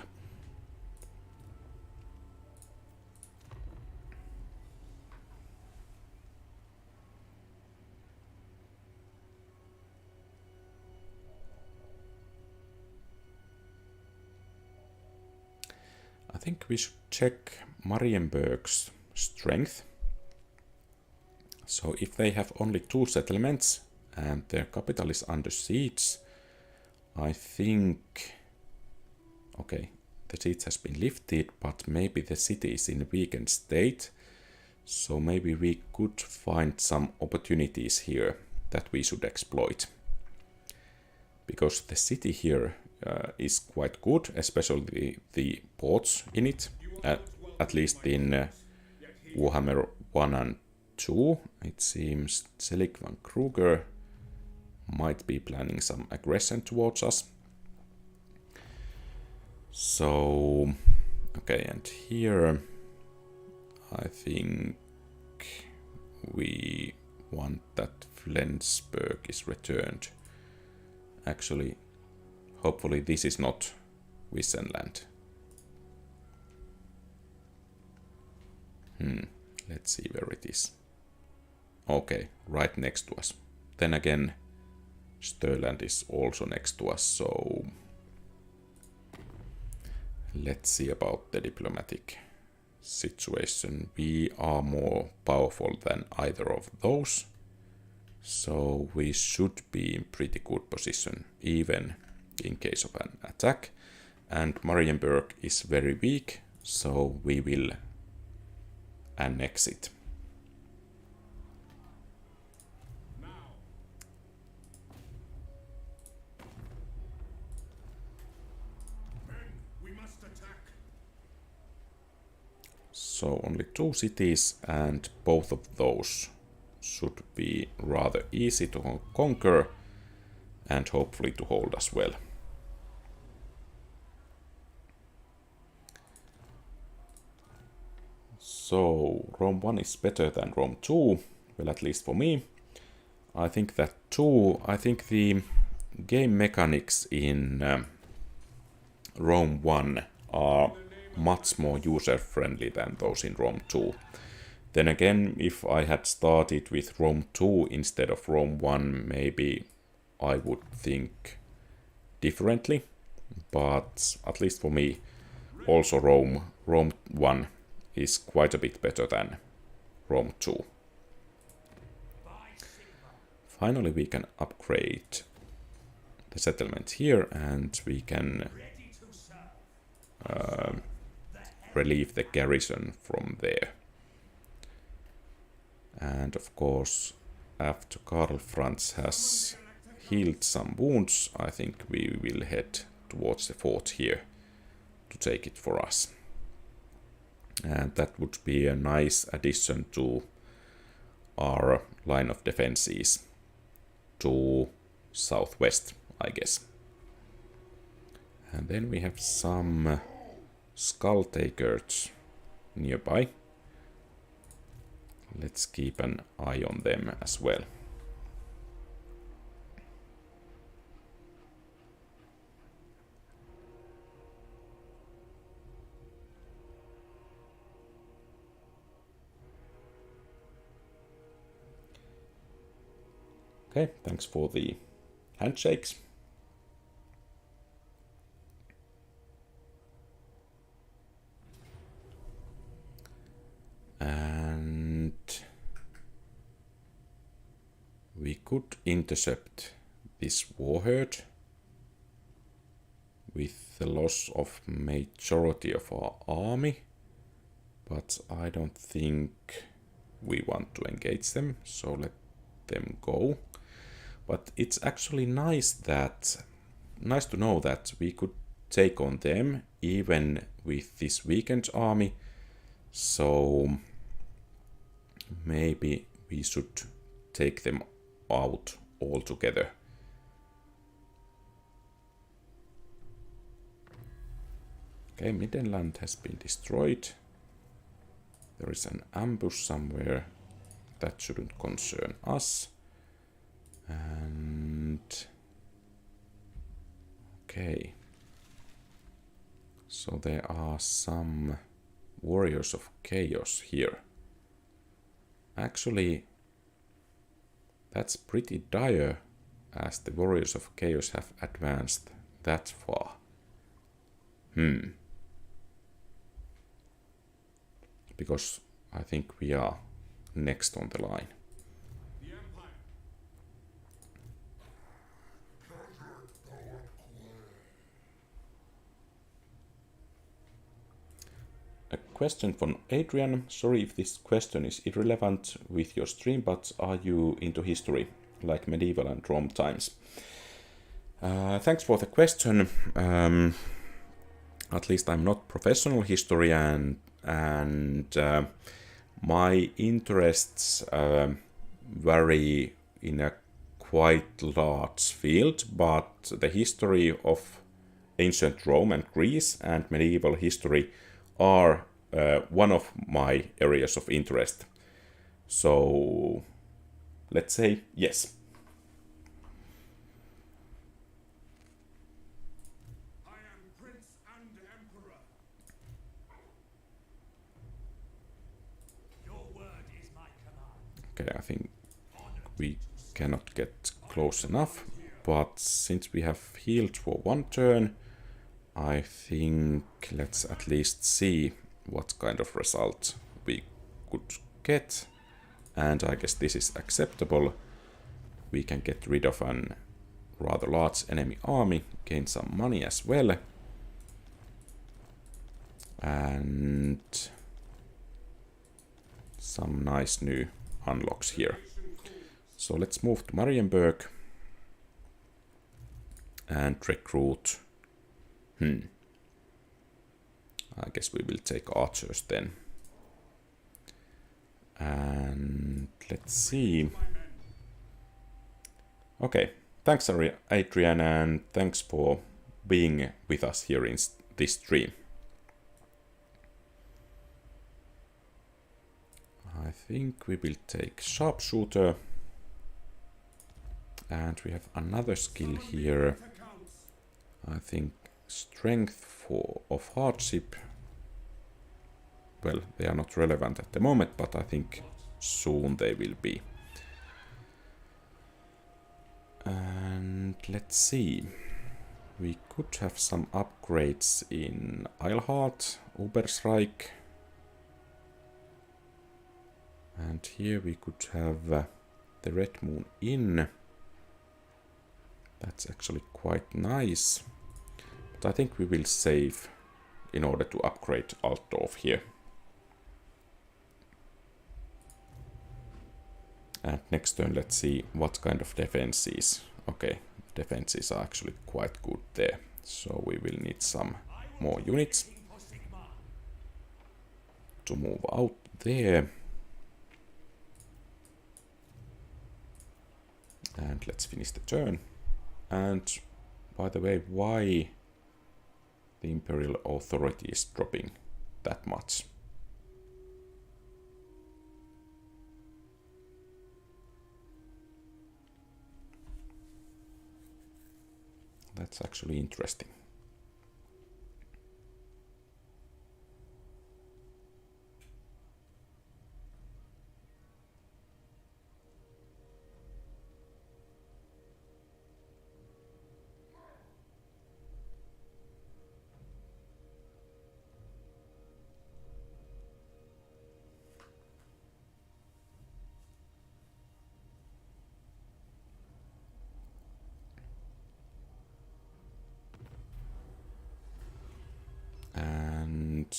I think we should check Marienburg's strength. So if they have only 2 settlements and their capital is under siege, I think... Okay, the siege has been lifted, but maybe the city is in a weakened state. So maybe we could find some opportunities here that we should exploit. Because the city here is quite good, especially the ports in it, at least in Warhammer 1 and 2. It seems Selig van Kruger might be planning some aggression towards us. So, okay, and here I think we want that Flensburg is returned. Actually, hopefully this is not Wissenland. Let's see where it is. Okay, right next to us. Then again, Stirland is also next to us, so let's see about the diplomatic situation. We are more powerful than either of those, so we should be in pretty good position, even in case of an attack. And Marienburg is very weak, so we will annex it. So only 2 cities, and both of those should be rather easy to conquer and hopefully to hold as well. So Rome 1 is better than Rome 2, well, at least for me. I think that the game mechanics in Rome 1 are much more user-friendly than those in Rome 2. Then again, if I had started with Rome 2 instead of Rome 1, maybe I would think differently. But at least for me, also Rome 1 is quite a bit better than Rome 2. Finally, we can upgrade the settlement here, and we can relieve the garrison from there. And of course, after Karl Franz has healed some wounds, I think we will head towards the fort here to take it for us. And that would be a nice addition to our line of defenses to southwest, I guess. And then we have some skull takers nearby. Let's keep an eye on them as well. Okay, thanks for the handshakes. And we could intercept this warherd with the loss of majority of our army, but I don't think we want to engage them, so let them go. But it's actually nice to know that we could take on them even with this weakened army. So maybe we should take them out altogether. Okay, Middenland has been destroyed. There is an ambush somewhere. That shouldn't concern us. And okay, so there are some warriors of chaos here. Actually, that's pretty dire, as the warriors of chaos have advanced that far. Because I think we are next on the line. A question from Adrian. Sorry if this question is irrelevant with your stream, but are you into history, like medieval and Rome times? Thanks for the question. At least I'm not professional historian, and my interests vary in a quite large field, but the history of ancient Rome and Greece and medieval history are one of my areas of interest. So let's say yes. I am Prince and Emperor. Your word is my command. Okay, I think we cannot get close enough, but since we have healed for one turn, I think let's at least see what kind of result we could get. And I guess this is acceptable. We can get rid of an rather large enemy army, gain some money as well. And some nice new unlocks here. So let's move to Marienburg and recruit. I guess we will take archers then. And let's see. Okay, thanks Adrian, and thanks for being with us here in this stream. I think we will take sharpshooter. And we have another skill here. I think strength of hardship. Well, they are not relevant at the moment, but I think soon they will be. And let's see. We could have some upgrades in Eilhart, Oberreich. And here we could have the Red Moon Inn. That's actually quite nice. But I think we will save in order to upgrade Altdorf here. And next turn, let's see what kind of defenses. Okay, defenses are actually quite good there. So we will need some more units to move out there. And let's finish the turn. And by the way, why the Imperial Authority is dropping that much? That's actually interesting.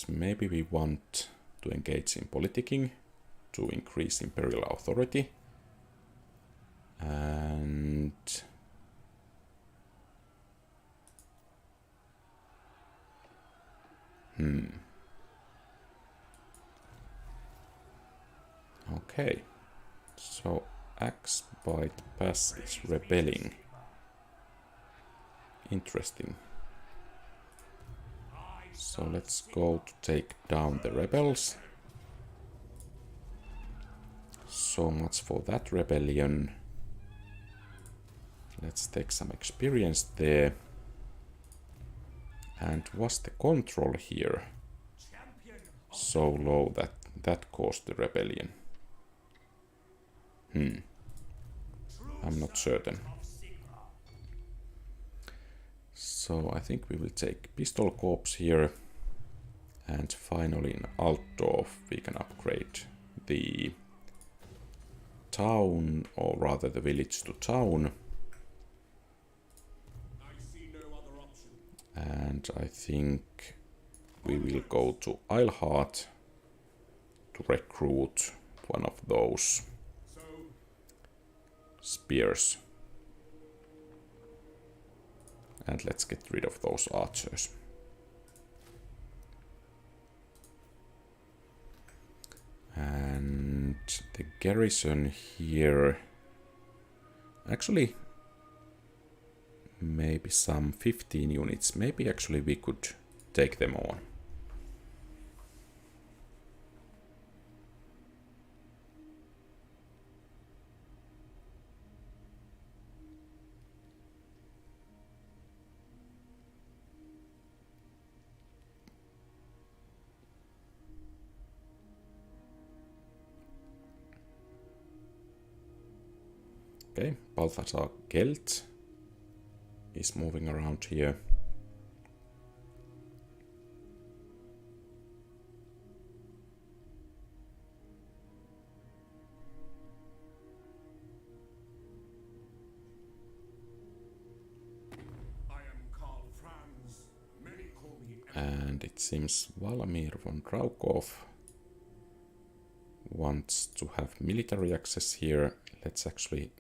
Maybe we want to engage in politicking to increase imperial authority. And okay, so Axbite Pass is rebelling. Interesting. So let's go to take down the rebels. So much for that rebellion. Let's take some experience there. And was the control here so low that that caused the rebellion? I'm not certain. So I think we will take Pistol Corps here. And finally in Altdorf we can upgrade the town, or rather the village to town. And I think we will go to Eilhart to recruit one of those spears. And let's get rid of those archers. And the garrison here, actually maybe some 15 units. Maybe actually we could take them on. Okay, Balthasar Gelt is moving around here. I am Karl Franz. Many call me And it seems Valamir von Draukov wants to have military access here. Let's actually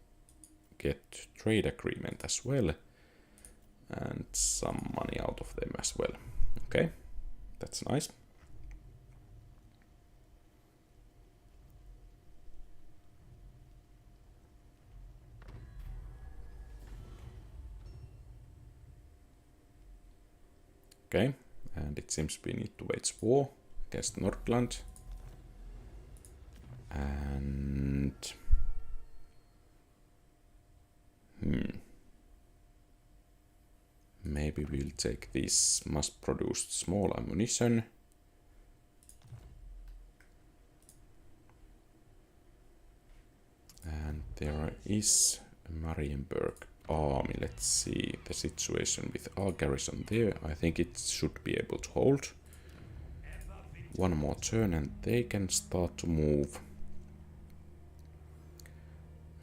get trade agreement as well. And some money out of them as well. Okay, that's nice. Okay, and it seems we need to wage war against Nordland. And maybe we'll take this mass-produced small ammunition. And there is a Marienburg army. Let's see the situation with our garrison there. I think it should be able to hold. One more turn and they can start to move.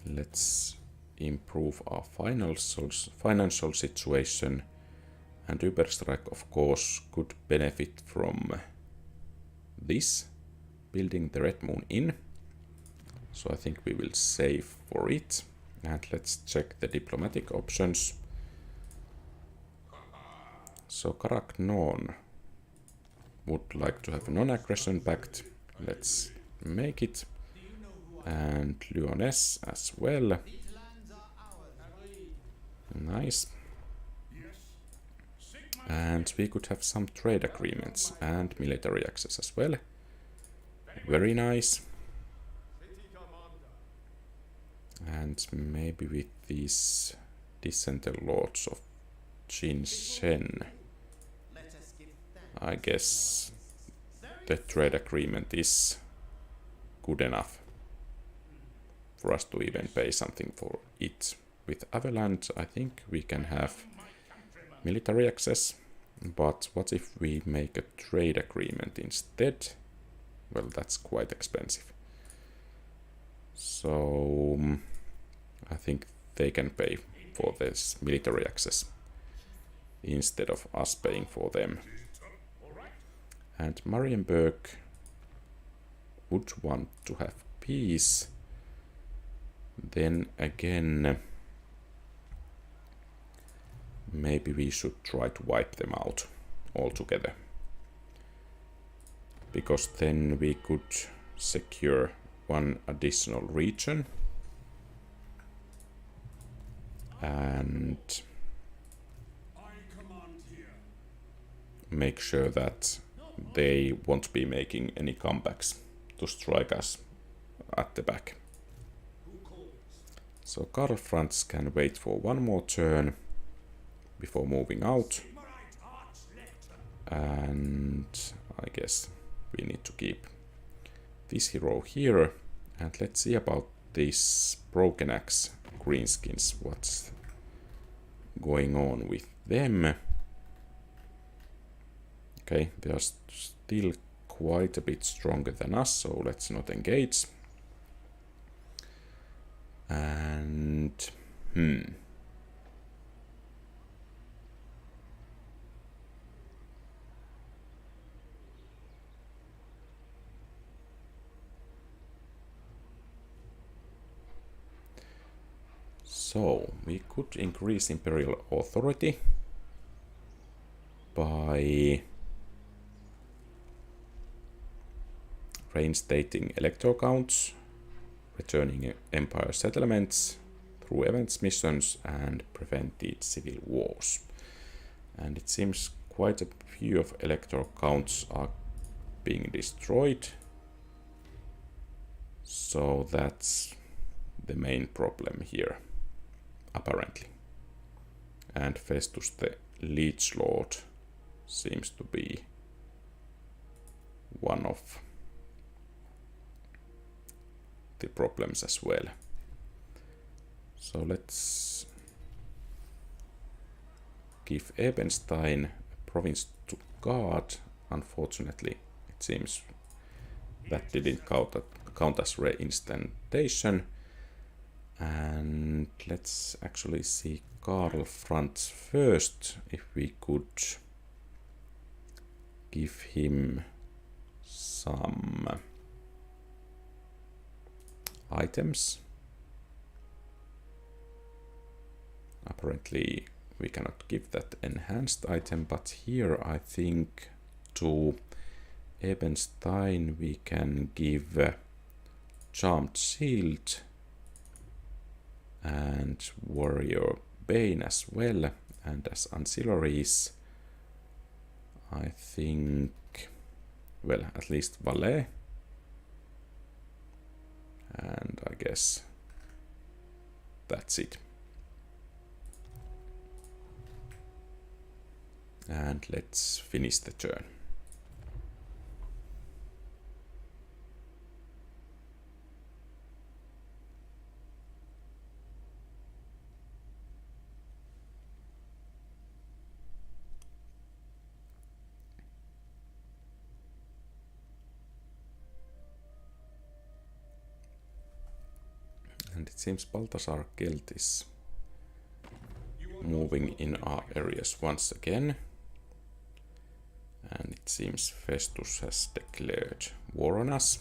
Let's improve our financial situation. And Überstrike, of course, could benefit from this, building the Red Moon Inn. So I think we will save for it. And let's check the diplomatic options. So Karak Non would like to have a non-aggression pact. Let's make it. And Lyonesse as well. Nice. And we could have some trade agreements and military access as well. Very nice. And maybe with these dissenter lords of Jin Shen, I guess the trade agreement is good enough for us to even pay something for it. With Avalanche, I think we can have military access, but what if we make a trade agreement instead? Well, that's quite expensive. So I think they can pay for this military access instead of us paying for them. And Marienburg would want to have peace. Then again, maybe we should try to wipe them out altogether. Because then we could secure one additional region. And make sure that they won't be making any comebacks to strike us at the back. So Karl Franz can wait for one more turn before moving out. And I guess we need to keep this hero here. And let's see about these Broken Axe greenskins. What's going on with them? Okay, they are still quite a bit stronger than us, so let's not engage. And so we could increase imperial authority by reinstating elector counts, returning empire settlements through events missions, and prevented civil wars. And it seems quite a few of elector counts are being destroyed. So that's the main problem here, apparently. And Festus the Leech Lord seems to be one of the problems as well. So let's give Ebenstein a province to guard. Unfortunately, it seems that didn't count as reinstantation. And let's actually see Karl Franz first, if we could give him some items. Apparently we cannot give that enhanced item, but here I think to Ebenstein we can give Charmed Shield and Warrior Bane as well, and as ancillaries I think, well, at least Valais, and I guess that's it. And let's finish the turn. And it seems Balthasar Kelt is moving in our areas once again. And it seems Festus has declared war on us.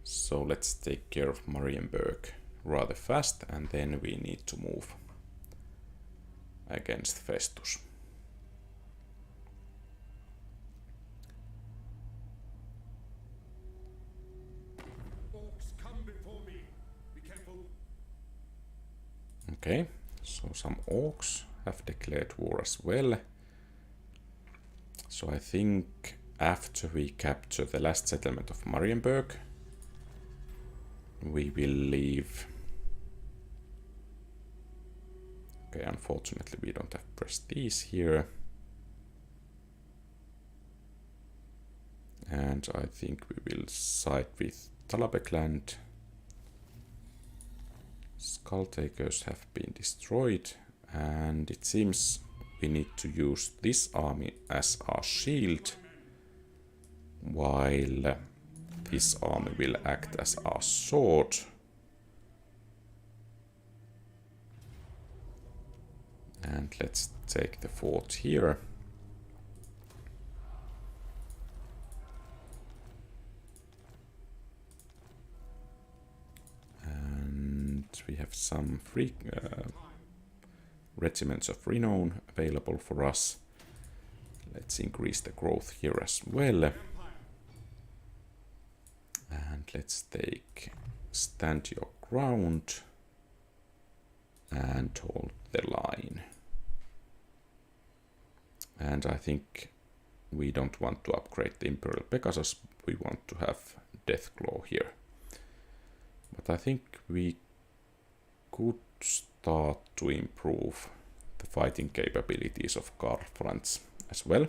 So let's take care of Marienburg rather fast, and then we need to move against Festus. Orcs, come before me. Be careful. Okay, so some orcs have declared war as well. So I think after we capture the last settlement of Marienburg, we will leave. Okay, unfortunately we don't have prestige here. And I think we will side with Talabekland. Skulltakers have been destroyed, and it seems we need to use this army as our shield, while this army will act as our sword. And let's take the fort here. And we have some free regiments of renown available for us. Let's increase the growth here as well. And let's take stand your ground and hold the line. And I think we don't want to upgrade the Imperial Pegasus, we want to have Deathclaw here. But I think we could start to improve the fighting capabilities of Karl Franz as well.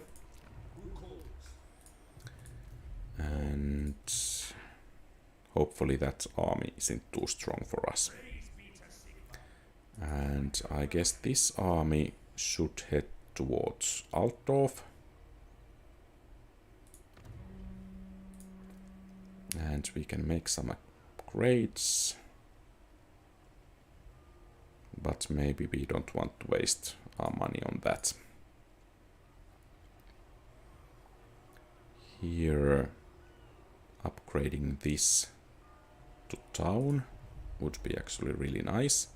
And hopefully that army isn't too strong for us. And I guess this army should head towards Altdorf. And we can make some upgrades. But maybe we don't want to waste our money on that. Here, upgrading this to town would be actually really nice.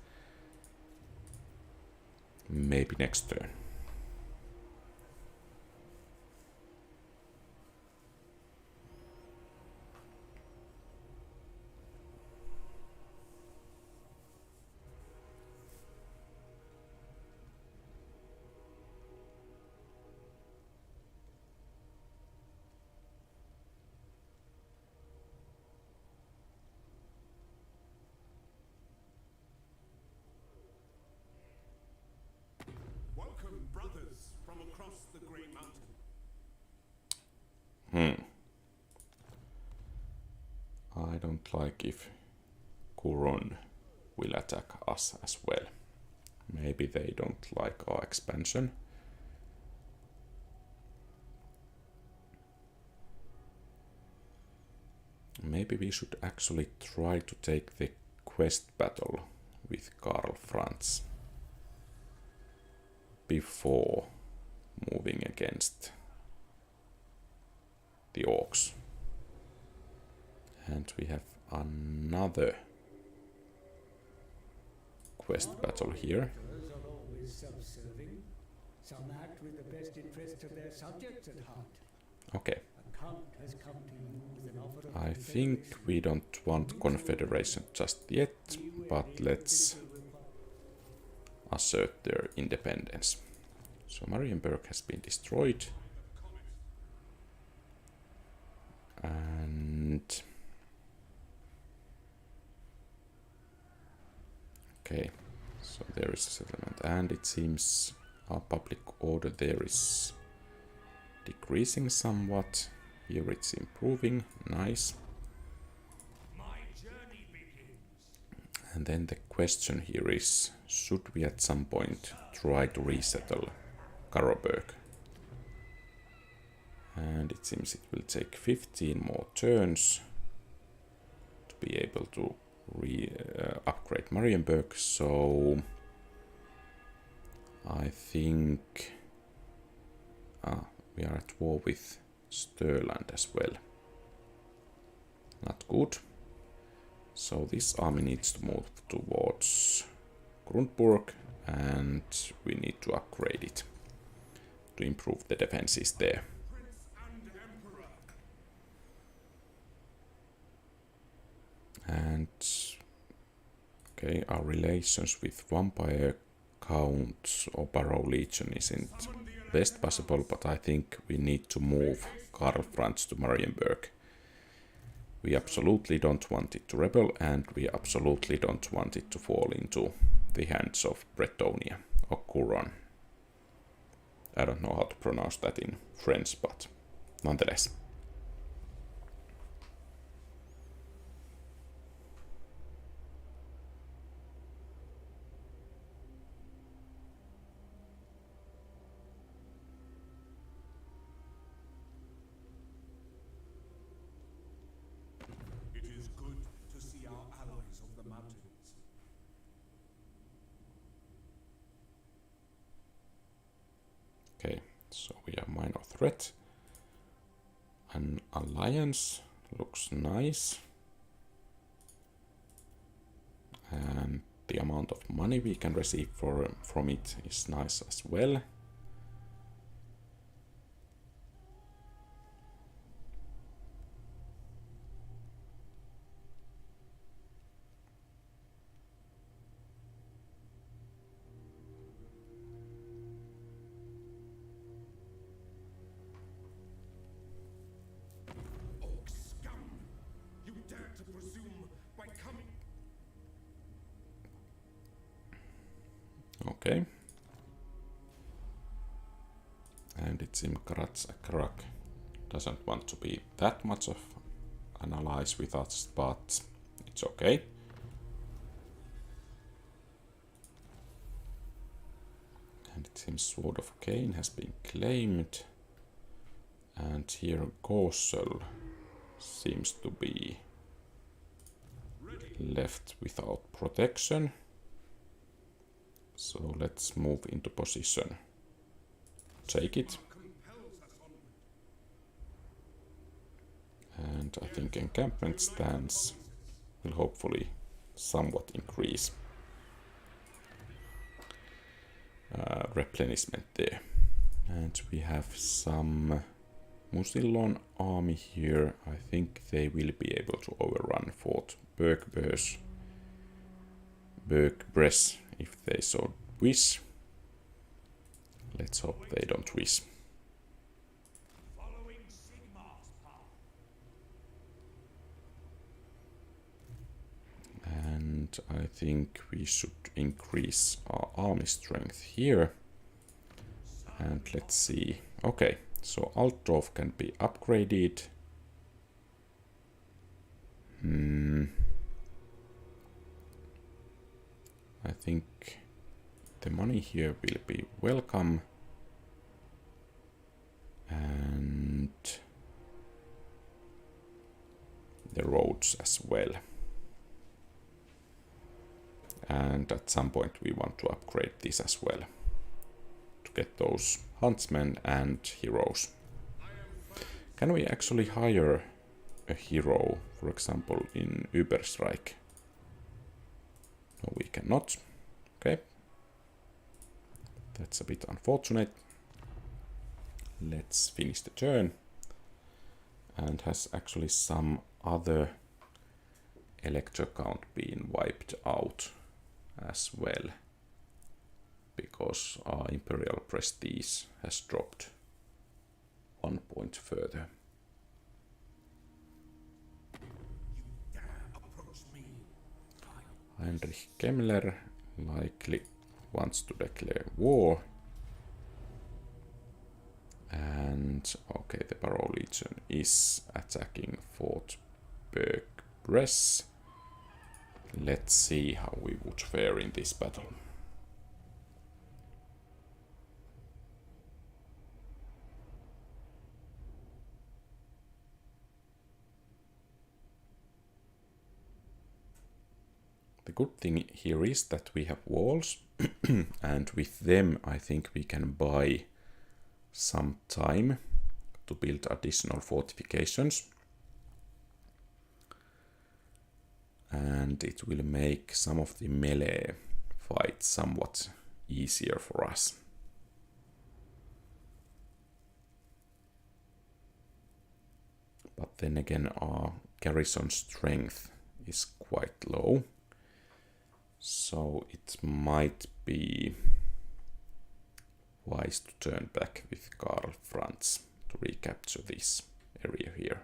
Maybe next turn. Welcome, brothers, from across the Grey Mountain. I don't like if Kuron will attack us as well. Maybe they don't like our expansion. Maybe we should actually try to take the quest battle with Karl Franz before moving against the orcs. And we have another quest battle here. Emperors are always self-serving. Some act with the best interest of their subjects at heart. Okay, A count has come to you with an offer of I think we don't want confederation just yet, but let's assert their independence. So Marienburg has been destroyed. And okay, so there is a settlement, and it seems our public order there is decreasing somewhat. Here it's improving, nice. And then the question here is, should we at some point try to resettle Karlberg? And it seems it will take 15 more turns to be able to upgrade Marienburg, so I think we are at war with Stirland as well. Not good. So this army needs to move towards Grundburg, and we need to upgrade it to improve the defenses there. And okay, our relations with Vampire Count or Barrow Legion isn't best possible, but I think we need to move Karl Franz to Marienburg. We absolutely don't want it to rebel, and we absolutely don't want it to fall into the hands of Bretonia or Couron. I don't know how to pronounce that in French, but nonetheless. It is good to see our allies of the mountains. Okay, so we are minor threat. An alliance looks nice. And the amount of money we can receive from it is nice as well. Oh, scum! You dare to presume by coming. Okay. And it seems Karak doesn't want to be that much of an ally with us, but it's okay. And it seems Sword of Cain has been claimed. And here Gorsel seems to be left without protection. So let's move into position. Take it. And I think encampment stands will hopefully somewhat increase replenishment there. And we have some Musilon army here. I think they will be able to overrun Fort Bergpress if they so wish. Let's hope they don't wish. And I think we should increase our army strength here. And let's see. Okay, so Altdorf can be upgraded. I think the money here will be welcome. And the roads as well. And at some point we want to upgrade this as well to get those huntsmen and heroes. Can we actually hire a hero, for example, in Überstreik? No, we cannot. Okay. That's a bit unfortunate. Let's finish the turn. And has actually some other elector count been wiped out as well? Because our imperial prestige has dropped 1 point further. Heinrich Kemmler likely wants to declare war. And okay, the Barrow Legion is attacking Fort Bergpress. Let's see how we would fare in this battle. The good thing here is that we have walls, and with them I think we can buy some time to build additional fortifications. And it will make some of the melee fights somewhat easier for us. But then again, our garrison strength is quite low, so it might be wise to turn back with Karl Franz to recapture this area here.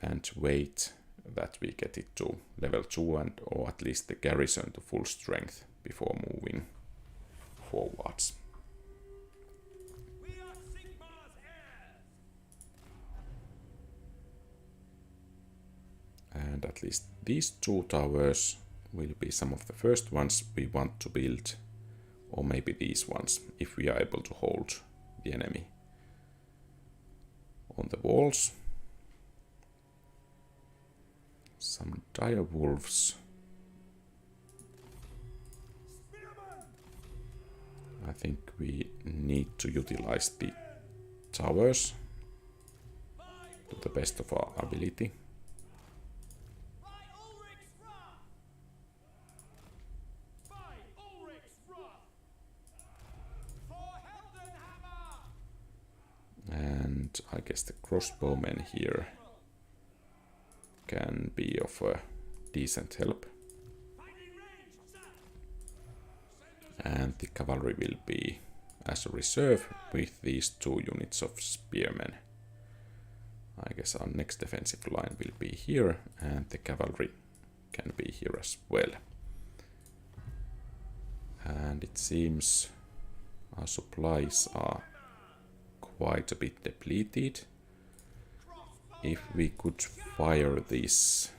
And wait that we get it to level 2 and or at least the garrison to full strength before moving forwards. And at least these 2 towers will be some of the first ones we want to build, or maybe these ones, if we are able to hold the enemy on the walls. Some dire wolves. I think we need to utilize the towers to the best of our ability. And I guess the crossbowmen here can be of a decent help. And the cavalry will be as a reserve with these 2 units of spearmen. I guess our next defensive line will be here, and the cavalry can be here as well. And it seems our supplies are quite a bit depleted. If we could fire these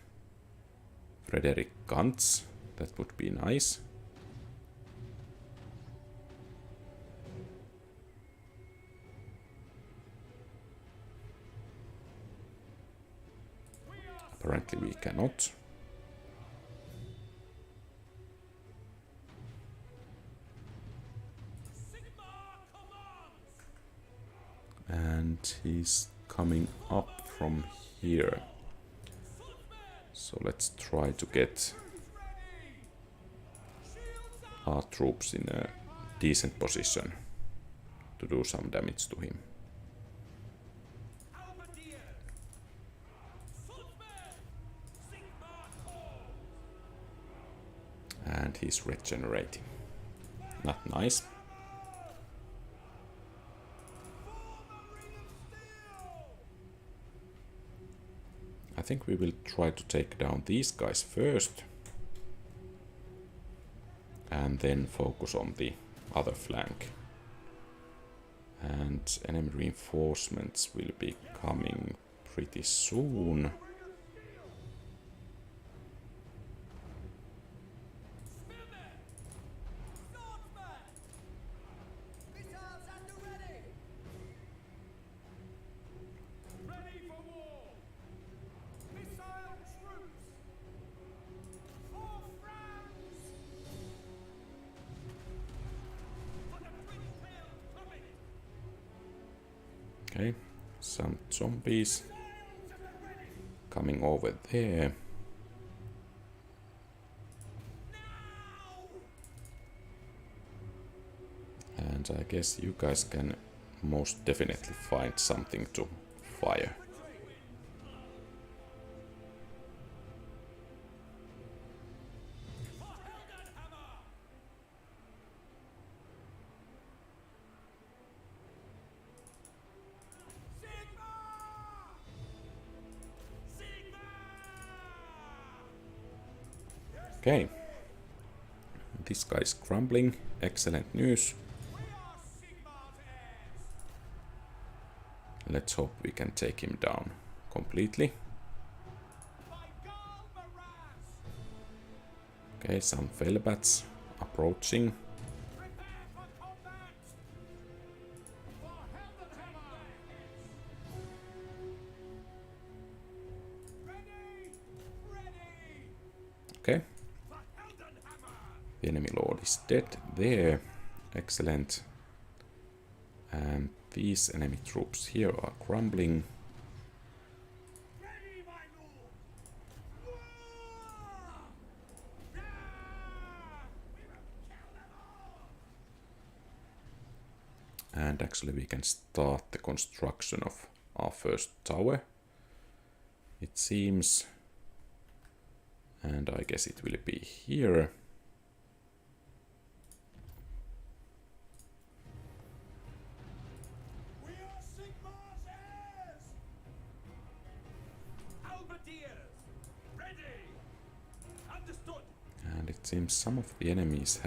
Frederick guns, that would be nice. Apparently we cannot. And he's coming up from here. So let's try to get our troops in a decent position to do some damage to him. And he's regenerating. Not nice. I think we will try to take down these guys first and then focus on the other flank. And enemy reinforcements will be coming pretty soon. Okay, some zombies coming over there. And I guess you guys can most definitely find something to fire. Okay, this guy's crumbling, excellent news. Let's hope we can take him down completely. Okay, some Felbats approaching. Okay. The enemy lord is dead there. Excellent. And these enemy troops here are crumbling. And actually we can start the construction of our first tower, it seems. And I guess it will be here. And it seems some of the enemies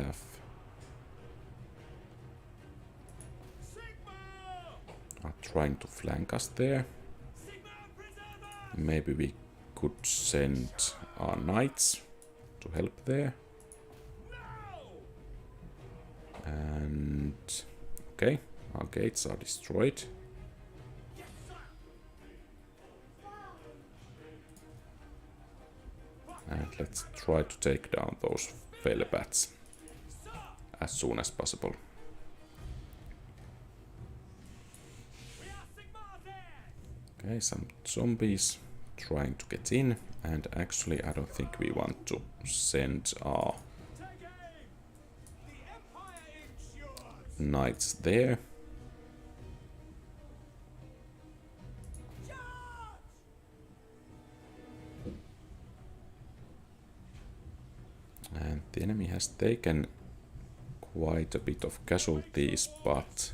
are trying to flank us there. Maybe we could send our knights to help there. And okay, our gates are destroyed. And let's try to take down those failure bats as soon as possible. Okay, some zombies trying to get in, and actually I don't think we want to send our knights there. And the enemy has taken quite a bit of casualties, but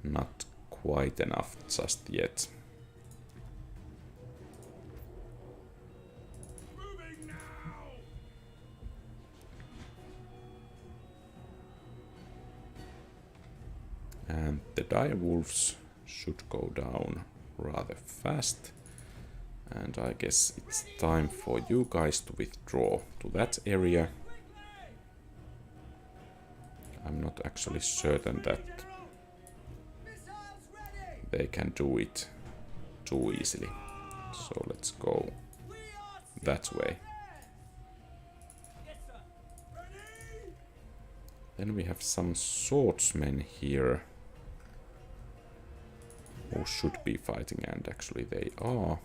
not quite enough just yet. And the dire wolves should go down rather fast. And I guess it's time for you guys to withdraw to that area. I'm not actually certain that they can do it too easily. So let's go that way. Then we have some swordsmen here who should be fighting, and actually they are.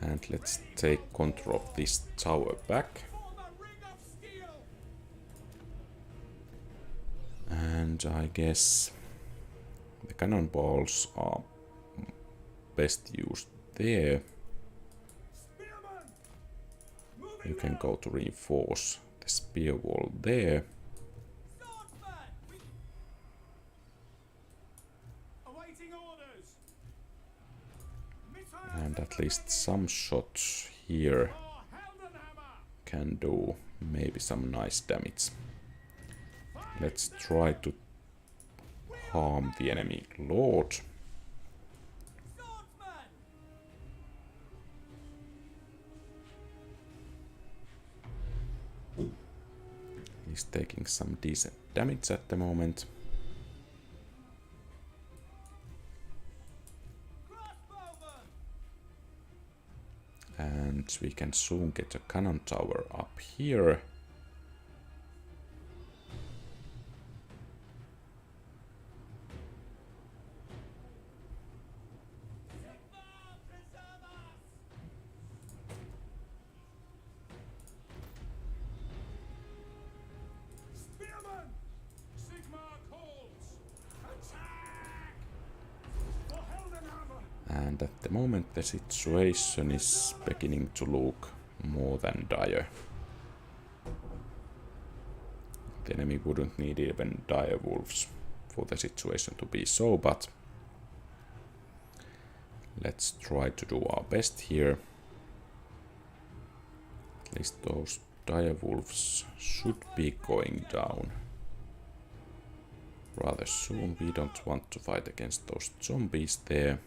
And let's take control of this tower back. And I guess the cannonballs are best used there. You can go to reinforce the spear wall there. And at least some shots here can do maybe some nice damage. Let's try to harm the enemy lord. He's taking some decent damage at the moment. And we can soon get a cannon tower up here. And at the moment the situation is beginning to look more than dire. The enemy wouldn't need even dire wolves for the situation to be so, but let's try to do our best here. At least those dire wolves should be going down rather soon. We don't want to fight against those zombies there.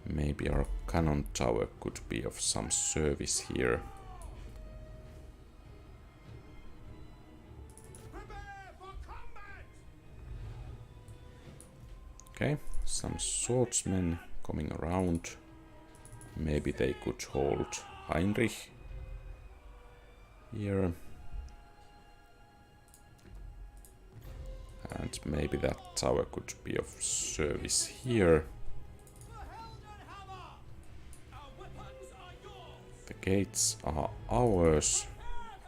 Maybe our cannon tower could be of some service here. Okay, some swordsmen coming around. Maybe they could hold Heinrich here. And maybe that tower could be of service here. The gates are ours.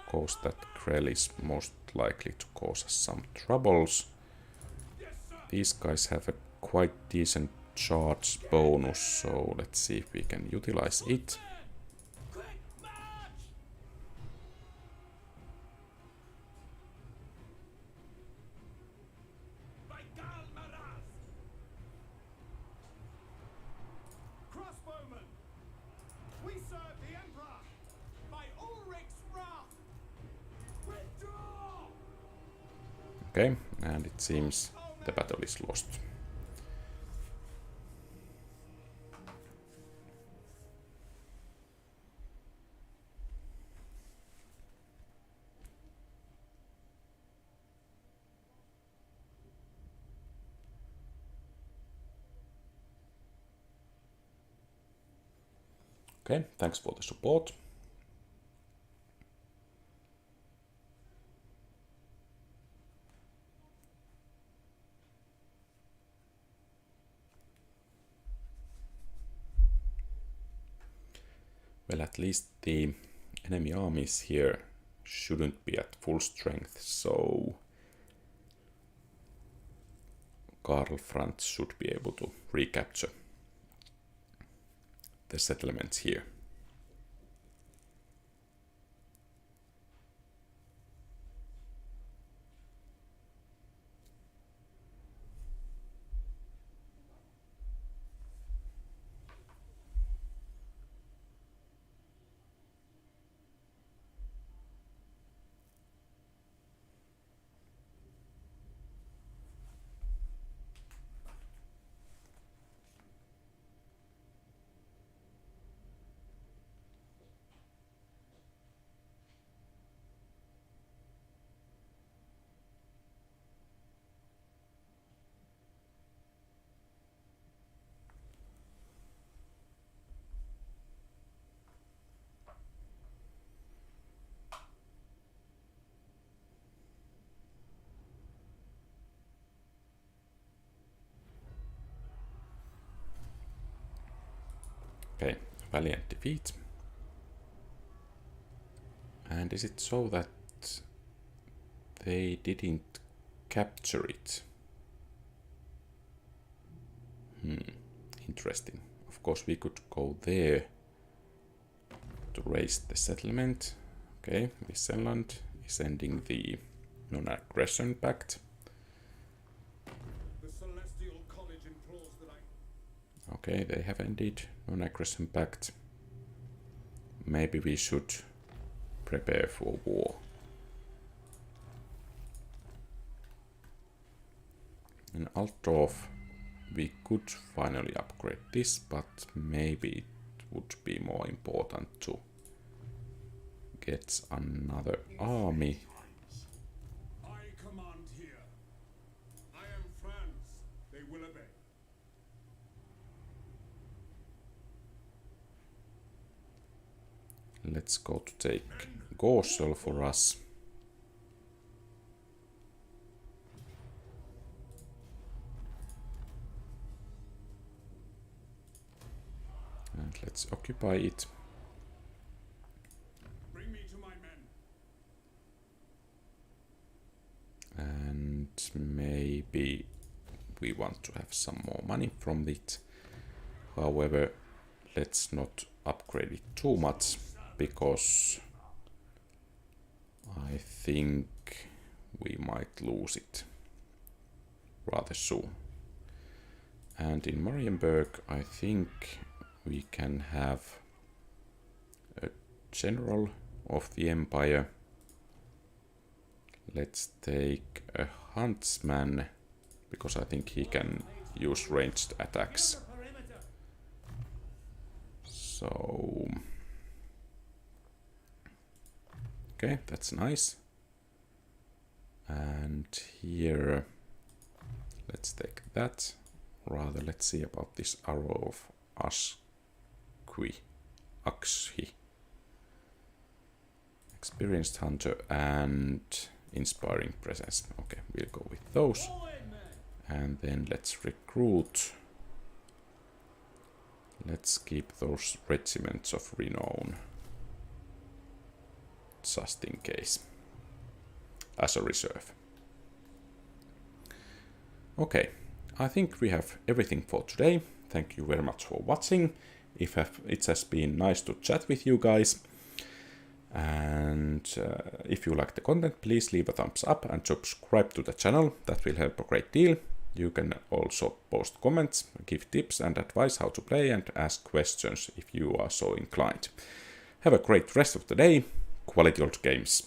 Of course, that Krell is most likely to cause us some troubles. These guys have a quite decent charge bonus, so let's see if we can utilize it. Okay, and it seems the battle is lost. Okay, thanks for the support. Well, at least the enemy armies here shouldn't be at full strength, so Karl Franz should be able to recapture the settlements here. Okay, valiant defeat. And is it so that they didn't capture it? Interesting. Of course, we could go there to raise the settlement. Okay, Stirland is ending the non-aggression pact. Okay, they have ended non-aggression pact. Maybe we should prepare for war. In Altdorf, we could finally upgrade this, but maybe it would be more important to get another army. I command here. I am Franz. They will obey. Let's go to take Gorsel for us. And let's occupy it. Bring me to my men. And maybe we want to have some more money from it. However, let's not upgrade it too much, because I think we might lose it rather soon. And in Marienburg, I think we can have a general of the empire. Let's take a huntsman, because I think he can use ranged attacks. So okay, that's nice. And here, let's take that rather, let's see about this Arrow of Akshi. Experienced Hunter and Inspiring Presence. Okay, we'll go with those. And then let's recruit. Let's keep those regiments of renown. Just in case. As a reserve. Okay, I think we have everything for today. Thank you very much for watching. It has been nice to chat with you guys. And if you like the content, please leave a thumbs up and subscribe to the channel. That will help a great deal. You can also post comments, give tips and advice how to play, and ask questions if you are so inclined. Have a great rest of the day. Quality Old Games.